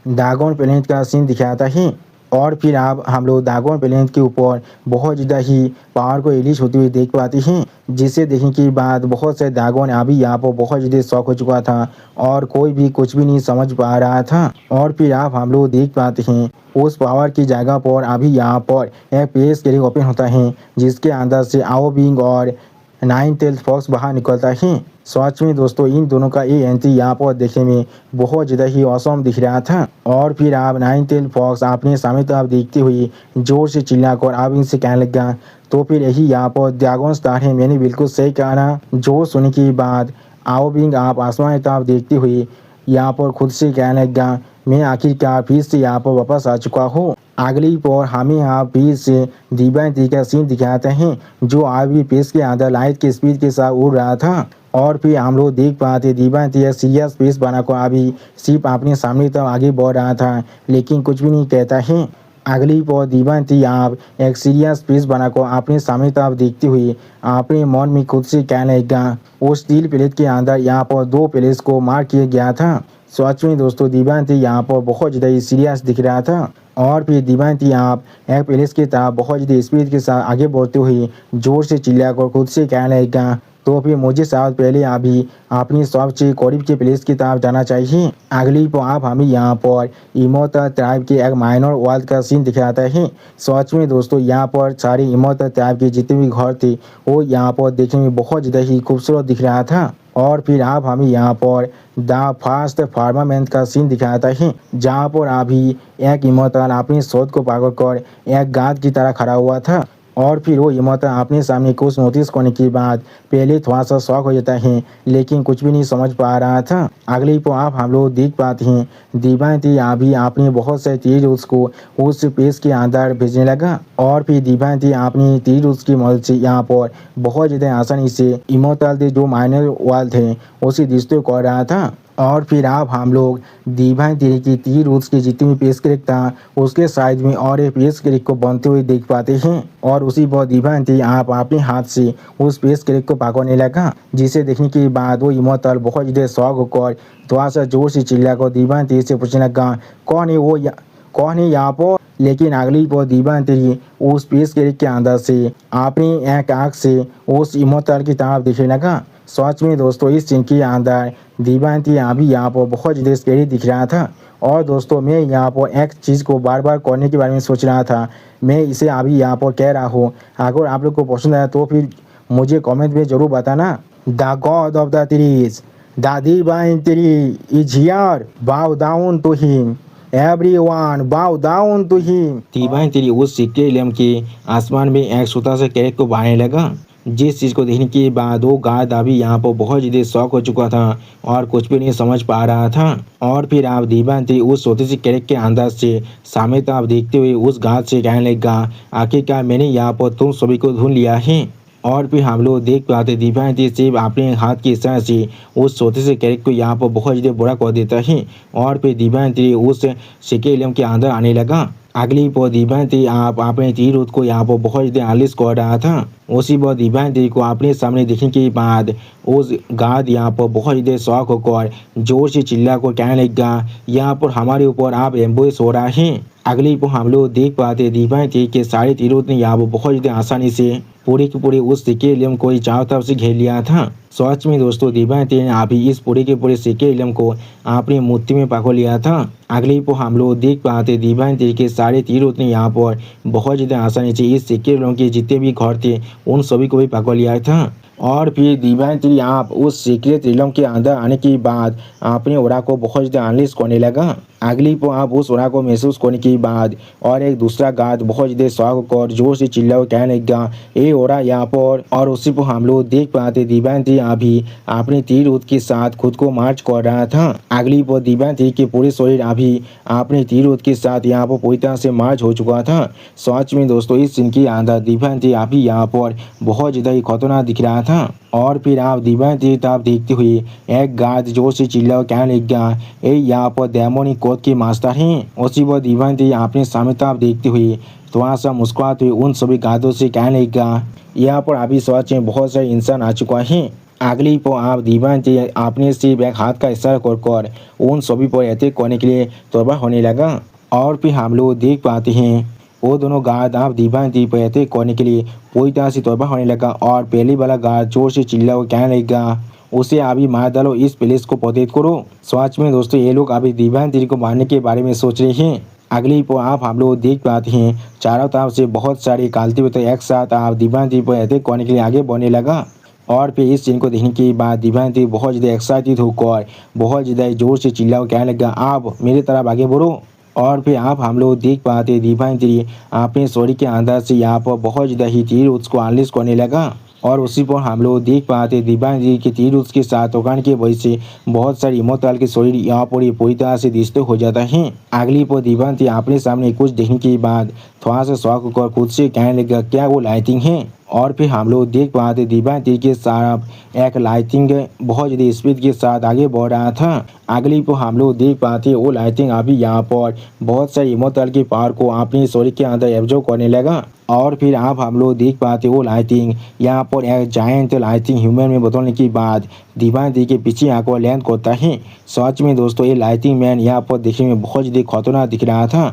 ड्रैगन प्लेनेट का सीन दिखाता है। और फिर आप हम लोग ड्रैगन प्लेनेट के ऊपर बहुत ज़्यादा ही पावर को रिलीज होते हुए देख पाते हैं, जिसे देखने के बाद बहुत से ड्रैगन अभी यहाँ पर बहुत ज़्यादा शॉक हो चुका था और कोई भी कुछ भी नहीं समझ पा रहा था। और फिर आप हम लोग देख पाते हैं उस पावर की जगह पर अभी यहाँ पर एक प्लेस के लिए ओपन होता है जिसके अंदर से आओ बिंग और 9 टेल्ड फॉक्स बाहर निकलता है। सच में दोस्तों इन दोनों का ये एंट्री यहाँ पर देखने में बहुत ज़्यादा ही औसम दिख रहा था। और फिर आप 9 टेल्ड फॉक्स अपने सामने तरफ देखते हुए जोर से चिल्लाकर आप इनसे कहने लगा तो फिर यही यहाँ पर ड्रैगन स्टार है, मैंने बिल्कुल सही कहा ना। जोर सुनने के बाद आओ बिंग आप आसमान की तरफ देखते हुए यहाँ पर खुद से कहने लगा मैं आखिरकार फिर से यहाँ पर वापस आ चुका हूँ। अगली पर हमें यहाँ फिर से डिवाइन थ्री का सीन दिखाते हैं जो अभी पेस के अंदर लाइट की स्पीड के साथ उड़ रहा था। और फिर हम लोग देख पाते डिवाइन थ्री सीरियस फेस बनाकर अभी सिर्फ अपने सामने तक आगे बढ़ रहा था लेकिन कुछ भी नहीं कहता है। अगली पर डिवाइन थ्री आप एक सीरियस फेस बनाकर अपने सामने तरफ देखते हुए अपने मन में खुद से कहने लगा वो स्टील प्लेट के अंदर यहाँ पर 2 प्लेस को मार किया गया था। सच में दोस्तों डिवाइन थ्री यहाँ पर बहुत ज़्यादा सीरियस दिख रहा था। और फिर डिवाइन थ्री आप एक प्लेस की तरफ बहुत ज़्यादा स्पीड के साथ आगे बढ़ते हुए जोर से चिल्लाकर खुद से कहने लगा तो फिर मुझे शायद पहले अभी अपनी सबसे करीब के प्लेस की तरफ जाना चाहिए। अगली पर आप हमें यहाँ पर इमोटल ट्राइब के एक माइनर वर्ल्ड का सीन दिखाता है। सच में दोस्तों यहाँ पर सारे इमोटल ट्राइब के जितने भी घर थे वो यहाँ पर देखने में बहुत ज़्यादा ही खूबसूरत दिख रहा था। और फिर आप हमें यहाँ पर द फास्ट फार्मामेंट का सीन दिखाता है, जहाँ पर अभी एक इमोटल अपनी शोध को पकड़ कर एक गाद की तरह खड़ा हुआ था। और फिर वो इमोटल अपने सामने कुछ नोटिस करने के बाद पहले थोड़ा सा शौक हो जाता है, लेकिन कुछ भी नहीं समझ पा रहा था। अगली पर आप हम लोग देख पाते हैं दिव्यांती अभी आपने बहुत से तीर उसको उस पेज के अंदर भेजने लगा। और फिर दिव्यांती अपनी तीर उसकी मदद से यहाँ पर बहुत ज़्यादा आसानी से इमोटल थे जो माइनर वाल थे उसे डिस्ट्रॉय कर रहा था। और फिर आप हम लोग दिव्यांती की तीर उसकी जितनी भी पेज क्रिक था उसके साइड में और एक पेज क्रिक को बनते हुए देख पाते हैं। और उसी पर दिव्यांती आप अपने हाथ से उस पेज क्रिक को पकड़ने लगा, जिसे देखने के बाद वो इमोटल बहुत ज़्यादा शौक होकर थोड़ा सा जोर से चिल्ला कर दिव्यांती से पूछने लगा कौन है वो कौन है यहाँ पर। लेकिन अगली पर दिव्यांती उस पेज क्रिक के अंदर से अपनी एक आँख से उस इमोटल की तरफ देखने लगा। सच में दोस्तों इस सीन के अंदर दिव्यांती अभी यहाँ पर बहुत ज़्यादा स्कैरी दिख रहा था। और दोस्तों मैं यहाँ पर एक चीज़ को बार बार करने के बारे में सोच रहा था, मैं इसे अभी यहाँ पर कह रहा हूँ। अगर आप लोग को पसंद आया तो फिर मुझे कमेंट में ज़रूर बताना। The god of the trees, the divine tree is here, bow down to him, everyone bow down to him. Divine tree उस सिक्के इलम के आसमान में एक छोटा सा कैरेट को बढ़ाने लगा, जिस चीज़ को देखने के बाद वो गार्ड अभी यहाँ पर बहुत ज़्यादा शौक हो चुका था और कुछ भी नहीं समझ पा रहा था। और फिर आप दिव्यांती उस छोटी सी कैरेट के अंदर से सामने तरफ देखते हुए उस गार्ड से कहने लगा आखिरकार मैंने यहाँ पर तुम सभी को ढूंढ लिया है। और फिर हम लोग देख पाते दिव्यांती सिर्फ अपने हाथ की इशारे से उस छोटे से कैरेट को यहाँ पर बहुत ज़्यादा बुरा कर देता है। और फिर दिव्यांती उस सिक्के इलम के अंदर आने लगा। अगली पर दिव्यांती आप अपने तीर को यहाँ पर बहुत ज़्यादा आलिश कर रहा था। उसी पर दिव्यांती को अपने सामने देखने के बाद उस गार्ड यहाँ पर बहुत ज़्यादा शौक होकर जोर से चिल्ला कर कहने लगा यहाँ पर हमारे ऊपर आप एम्बुश हो रहा है। अगली पर हम लोग देख पाते दिव्यांती के सारे तीरों ने यहाँ पर बहुत ज़्यादा आसानी से पूरे के पूरे उस सिक्के इलम को चारों तरफ से घेर लिया था। सच में दोस्तों दिव्यांती ने अभी इस पूरे के पूरे सिक्के इलम को अपनी मूर्ति में पकड़ लिया था। अगली पर हम लोग देख पाते दिव्यांती के सारे तीरों ने यहाँ पर बहुत ज़्यादा आसानी से इस सिक्के इलम के जितने भी घर थे उन सभी को भी पकड़ लिया था। और फिर दिव्यांती आप उस सीक्रेट इलम के अंदर आने के बाद अपने ओरा को बहुत ज़्यादा अनलिश करने लगा। अगली पर आप उस ओरा को महसूस करने के बाद और एक दूसरा गार्ड बहुत ज़्यादा शौक और जोर से चिल्ला कहने लगा ए ओरा यहाँ पर। और उसी पर हम लोग देख पाते दिव्यांती अभी अपने तीर के साथ खुद को मार्च कर रहा था। अगली पर दिव्यांती के पूरे शरीर अभी अपने तीर के साथ यहाँ पर पूरी तरह से मार्च हो चुका था। सच में दोस्तों इस सीन के अंदर दिव्यांती अभी यहाँ पर बहुत ज़्यादा ही खतरनाक दिख रहा था। और फिर आप दिव्यांती तरफ देखते हुए एक गार्ड जोर से चिल्ला कहने लगा ए यहाँ पर डेमोनिक कोड के मास्टर हैं। उसी पर दिव्यांती अपने सामने तरफ देखते हुए थोड़ा सा मुस्कुराते हुए उन सभी गार्डों से कहने लगा यहाँ पर अभी सच में बहुत सारे इंसान आ चुका है। अगली पर आप दिव्यांती अपने सिर्फ एक हाथ का इशारा कर उन सभी पर अटैक करने के लिए तैयार होने लगा। और फिर हम लोग देख पाते हैं वो दोनों गार्ड आप दिव्यांती पर अटैक करने के लिए पूरी तरह से तैयार होने लगा। और पहली वाला गार्ड जोर से चिल्ला और कहने लगा उसे अभी मार डालो, इस प्लेस को प्रोटेक्ट करो। सच में दोस्तों ये लोग अभी दिव्यांती को मारने के बारे में सोच रहे हैं। अगली पर आप हम लोग देख पाते हैं चारों तरफ से बहुत सारे काल्तिवेतर एक साथ आप दिव्यांती पर अटैक करने के लिए आगे बढ़ने लगा। और फिर इस सीन को देखने के बाद दिव्यांती बहुत ज़्यादा एक्साइटेड होकर बहुत ज़्यादा जोर से चिल्ला कहने लगा आप मेरी तरफ आगे बढ़ो। और फिर आप हम लोग देख पाते दिव्यांती अपने शरीर के अंदर से यहाँ पर बहुत ज़्यादा ही तीर उसको अनलिश करने लगा। और उसी पर हम लोग देख पाते दिव्यांती के तीर उसके साथ उगाने की वजह से बहुत सारे इमोटल के शरीर यहाँ पर पूरी तरह से डिस्ट्रॉय हो जाता है। अगली पर दिव्यांती अपने सामने कुछ देखने के बाद थोड़ा सा शौक होकर खुद से कहने लगा क्या वो लाइटिंग है। और फिर हम लोग देख पाते दिव्यांती के साथ एक लाइटिंग बहुत ज़्यादा स्पीड के साथ आगे बढ़ रहा था। अगली पर हम लोग देख पाते वो लाइटिंग अभी यहाँ पर बहुत सारे इमोटल के पावर को अपने शरीर के अंदर एब्जॉर्ब करने लगा। और फिर आप हम लोग देख पाते वो लाइटिंग यहाँ पर एक जायंट लाइटिंग ह्यूमन में बदलने के बाद दिव्यांती के पीछे आकर लैंड करता है। सच में दोस्तों ये लाइटिंग मैन यहाँ पर देखने में बहुत ज़्यादा खतरनाक दिख रहा था।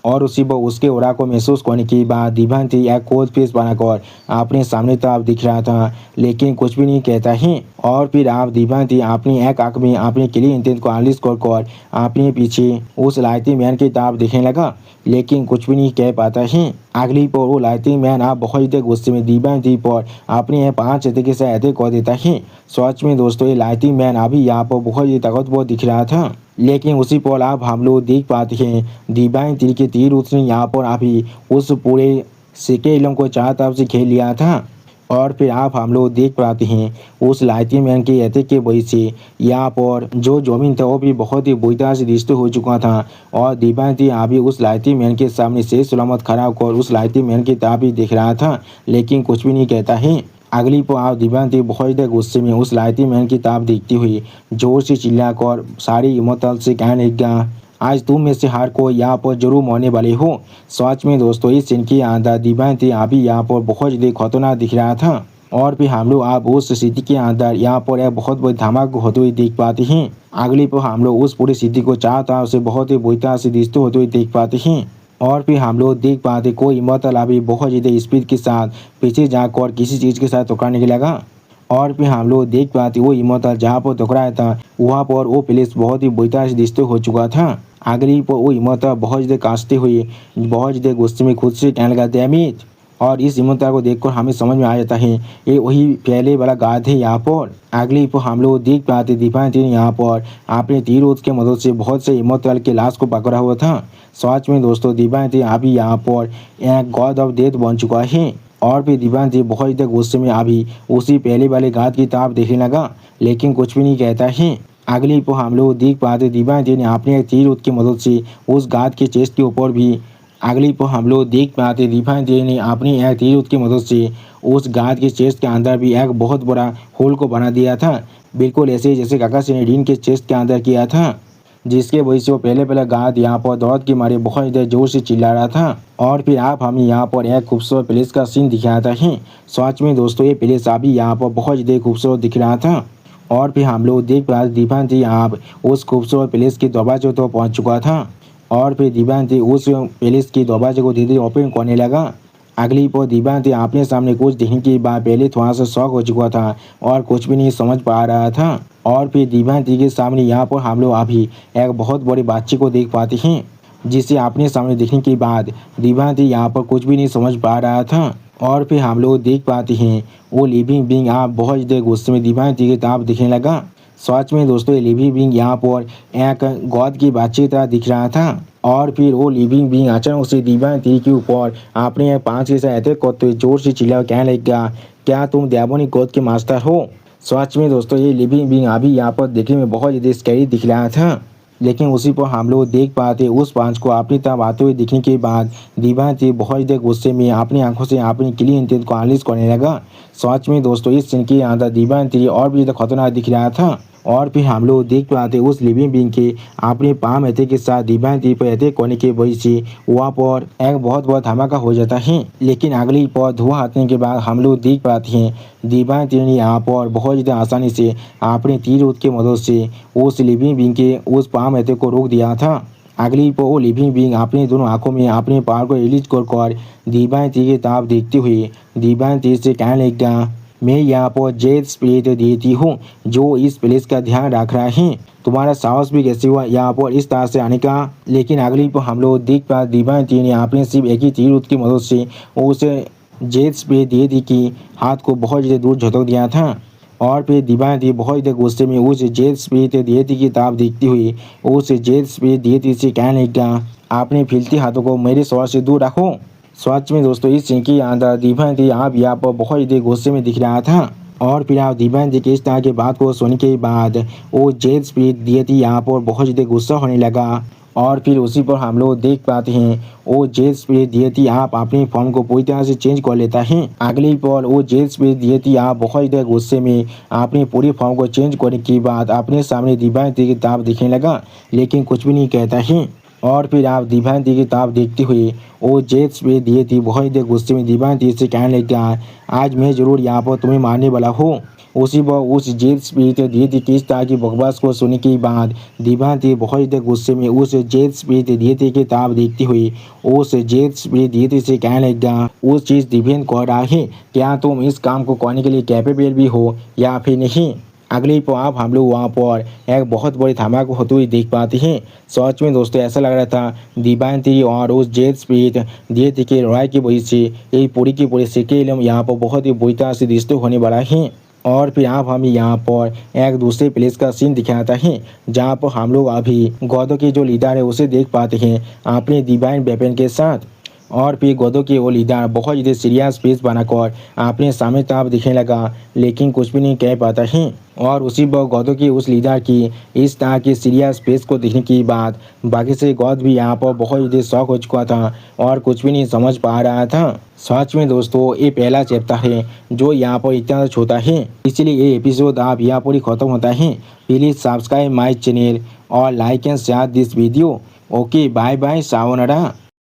और उसी पर उसके ओरा को महसूस करने के बाद दिव्यांती एक कोल्ड फेस बनाकर अपने सामने तरफ दिख रहा था, लेकिन कुछ भी नहीं कहता है। और फिर आप दिव्यांती अपनी एक आंख में अपने किली इंटेंट को एनालिस कर अपने पीछे उस लाइटिंग मैन की तरफ देखने लगा, लेकिन कुछ भी नहीं कह पाता है। अगली पर वो लाइटिंग मैन आप बहुत ही गुस्से में दिव्यांती पर अपने 5 तरीके से अटैक कर देता है। सच में दोस्तों ये लाइटिंग मैन अभी यहाँ पर बहुत ही ताकतवर दिख रहा था, लेकिन उसी पर आप हम लोग देख पाते हैं दिव्यांती के तीर उसने यहाँ पर अभी उस पूरे सिक्के इलम को चारों तरफ से खेल लिया था। और फिर आप हम लोग देख पाते हैं उस लाइटिंग मैन के अटैक के वजह से यहाँ पर जो जमीन था वो भी बहुत ही बुरी तरह से डिस्ट्रॉय हो चुका था। और दिव्यांती अभी उस लाइटिंग मैन के सामने से सलामत खड़ा होकर उस लाइटिंग मैन की तरफ ही देख रहा था, लेकिन कुछ भी नहीं कहता है। अगली पर आप दिव्यांती बहुत ही गुस्से में उस लाइटिंग मैन की तरफ देखती हुई जोर से चिल्लाकर सारी हिम्मत से कहने लगा, आज तुम में से हर कोई यहाँ पर जरूर मरने वाले हो। सच में दोस्तों इस सीन के अंदर दिव्यांती अभी यहाँ पर बहुत ही खतरनाक दिख रहा था। और फिर हम लोग आप उस स्थिति के अंदर यहाँ पर एक बहुत बड़ी धमाका होते हुए देख पाते हैं। अगली पर हम लोग उस पूरी स्थिति को चारों तरफ से बहुत ही बुरी तरह से डिस्ट्रॉय होते हुए देख पाते हैं। और फिर हम लोग देख पाते कोई इमोटल अभी बहुत ज़्यादा स्पीड के साथ पीछे जाकर किसी चीज़ के साथ टकराने के लगा। और फिर हम लोग देख पाते वो इमोटल जहाँ पर टकराया था वहाँ पर वो प्लेस बहुत ही बुरी तरह से डिस्ट्रॉय हो चुका था। अगली पर वो इमोटल बहुत ज़्यादा कांपते हुए बहुत ज़्यादा गुस्से में खुद से कहने लगा डैमेज। और इस इमोटल को देखकर हमें समझ में आ जाता है ये वही पहले वाला गार्ड है यहाँ पर। अगली पर हम लोग देख पाते दिव्यांती ने यहाँ पर अपने तीर के मदद से बहुत से इमोटल के लाश को पकड़ा हुआ था। सच में दोस्तों दिव्यांती अभी यहाँ पर एक गॉड ऑफ डेथ बन चुका है। और फिर दिव्यांती बहुत ज़्यादा गुस्से में अभी उसी पहले वाले गार्ड की तरफ देखने लगा, लेकिन कुछ भी नहीं कहता है। अगली पर हम लोग देख पाते दिव्यांती ने अपने तीर की मदद से उस गार्ड के चेस्ट के ऊपर भी अगली पर हम लोग देख पाते दिव्यांती ने अपनी एक तीर की मदद से उस गार्ड के चेस्ट के अंदर भी एक बहुत बड़ा होल को बना दिया था, बिल्कुल ऐसे जैसे काकाशी ने डीन के चेस्ट के अंदर किया था, जिसके वजह से वो पहले गार्ड यहाँ पर दौड़ के मारे बहुत ज़्यादा जोर से चिल्ला रहा था। और फिर आप हमें यहाँ पर एक खूबसूरत प्लेस का सीन दिखाता है। सच में दोस्तों ये प्लेस अभी यहाँ पर बहुत ज़्यादा खूबसूरत दिख रहा था। और फिर हम लोग देख पाते दिव्यांती यहाँ उस खूबसूरत प्लेस के दरवाजे तो पहुँच चुका था। और फिर दिव्यांती उस प्लेस के दरवाजे को धीरे धीरे ओपन करने लगा। अगली पर दिव्यांती अपने सामने कुछ देखने के बाद पहले थोड़ा सा शॉक हो चुका था और कुछ भी नहीं समझ पा रहा था। और फिर दिव्यांती के सामने यहाँ पर हम लोग अभी एक बहुत बड़ी बातचीत को देख पाते हैं, जिसे अपने सामने देखने के बाद दिव्यांती यहाँ पर कुछ भी नहीं समझ पा रहा था। और फिर हम लोग देख पाते हैं वो लिविंग बीइंग आप बहुत ज़्यादा गुस्से में दिव्यांती की तरफ दिखने लगा। सच में दोस्तों ये लिविंग बीइंग यहाँ पर एक गॉड की बातचीत तरह दिख रहा था। और फिर वो लिविंग बीइंग अचानक से दिव्यांती के ऊपर अपने 5 के साथ अटैक करते हुए जोर से चिल्ला कहने लगा, क्या तुम डेमोनिक गॉड के मास्टर हो। सच में दोस्तों ये लिविंग बीइंग अभी यहाँ पर देखने में बहुत ज़्यादा स्कैरी दिख रहा था, लेकिन उसी पर हम लोग देख पाते उस 5 को अपनी तरफ आते हुए दिखने के बाद दिव्यांती बहुत ज़्यादा गुस्से में अपनी आंखों से अपनी क्लीन इंटेंट को एनालिस करने लगा। सच में दोस्तों इस सीन के अंदर दिव्यांती और भी ज़्यादा खतरनाक दिख रहा था। और फिर हम लोग देख पाते उस लिविंग बीइंग के अपने पाम अटैक के साथ दिव्यांती पर अटैक करने की वजह से वहाँ पर एक बहुत बड़ा धमाका हो जाता है। लेकिन अगली पर धुआं हटने के बाद हम लोग देख पाते हैं दिव्यांती ने यहाँ पर बहुत ज़्यादा आसानी से अपने तीर की मदद से उस लिविंग बीइंग के उस पाम अटैक को रोक दिया था। अगली पर वो लिविंग बीइंग अपने दोनों आंखों में अपने पावर को रिलीज कर दिव्यांती की तरफ देखते हुए दिव्यांती से कहने लगा, मैं यहाँ पर जेड स्पिरिट देती हूँ जो इस प्लेस का ध्यान रख रहा है। तुम्हारा साहस भी कैसे हुआ यहाँ पर इस तरह से आने का। लेकिन अगली पर हम लोग देख पाते दिव्यांती ने अपने सिर्फ एक ही तीर की मदद से उस जेड स्पिरिट देती की हाथ को बहुत ज़्यादा दूर झटक दिया था। और फिर दिव्यांती बहुत ज़्यादा गुस्से में उस जेड स्पिरिट देती की तरफ देखती हुई उस जेड स्पिरिट देती से कहने लगा, अपने फिरती हाथों को मेरे सवार से दूर रखो। सच में दोस्तों इस सीन के अंदर दिव्यांती आप यहाँ पर बहुत ज़्यादा गुस्से में दिख रहा था। और फिर आप दिव्यांती की इस तरह की बात को सुनने के बाद वो जेड स्पिरिट देती यहाँ पर बहुत ज़्यादा गुस्सा होने लगा। और फिर उसी पर हम लोग देख पाते हैं वो जेड स्पिरिट देती आप अपनी फॉर्म को पूरी तरह से चेंज कर लेता है। अगली पर वो जेड स्पिरिट देती आप बहुत ज़्यादा गुस्से में अपनी पूरी फॉर्म को चेंज करने के बाद अपने सामने दिव्यांती की तरफ दिखने लगा, लेकिन कुछ भी नहीं कहता है। और फिर आप दिव्यांती की तरफ देखते हुए वो जेड स्पिरिट देती बहुत ज़्यादा गुस्से में दिव्यांती से कहने लगा, आज मैं ज़रूर यहाँ पर तुम्हें मारने वाला हूँ। उसी वक्त उस जेड स्पिरिट धीरे किस तरह की बकवास को सुनने के बाद दिव्यांती बहुत ही गुस्से में उस जेड स्पिरिट धीरे की ताब देखती हुई उस जेड स्पिरिट धीरे से कहने लगा, उस चीज दिव्यांत कह रहा है, क्या तुम इस काम को करने के लिए कैपेबल भी हो या फिर नहीं। अगली आप हम लोग वहाँ पर एक बहुत बड़ी धमाका होते हुए देख पाते हैं। सच में दोस्तों ऐसा लग रहा था दिव्यांती और उस जेड स्पिरिट धीरे के लड़ाई की वजह से ये पूरी की पूरी सीक्वल यहाँ पर बहुत ही बुरी तरह से डिस्टर्ब होने वाला है। और फिर आप हमें यहाँ पर एक दूसरे प्लेस का सीन दिखाता है जहाँ पर हम लोग अभी गौदो के जो लीडर है उसे देख पाते हैं अपने डिवाइन वेपन के साथ। और फिर गौदो के वो लीडर बहुत ज़्यादा सीरियस फेस बनाकर अपने सामने तरफ दिखने लगा लेकिन कुछ भी नहीं कह पाता है। और उसी वक्त गौदो की उस लीडर की इस तरह के सीरियस फेस को देखने के बाद बाकी से गौद भी यहाँ पर बहुत ज़्यादा शॉक हो चुका था और कुछ भी नहीं समझ पा रहा था। सच में दोस्तों ये पहला चैप्टर है जो यहाँ पर इतना छोटा है, इसलिए ये एपिसोड आप यहाँ पर ही खत्म होता है। प्लीज़ सब्सक्राइब माई चैनल और like and share this video. Okay bye bye, sayonara.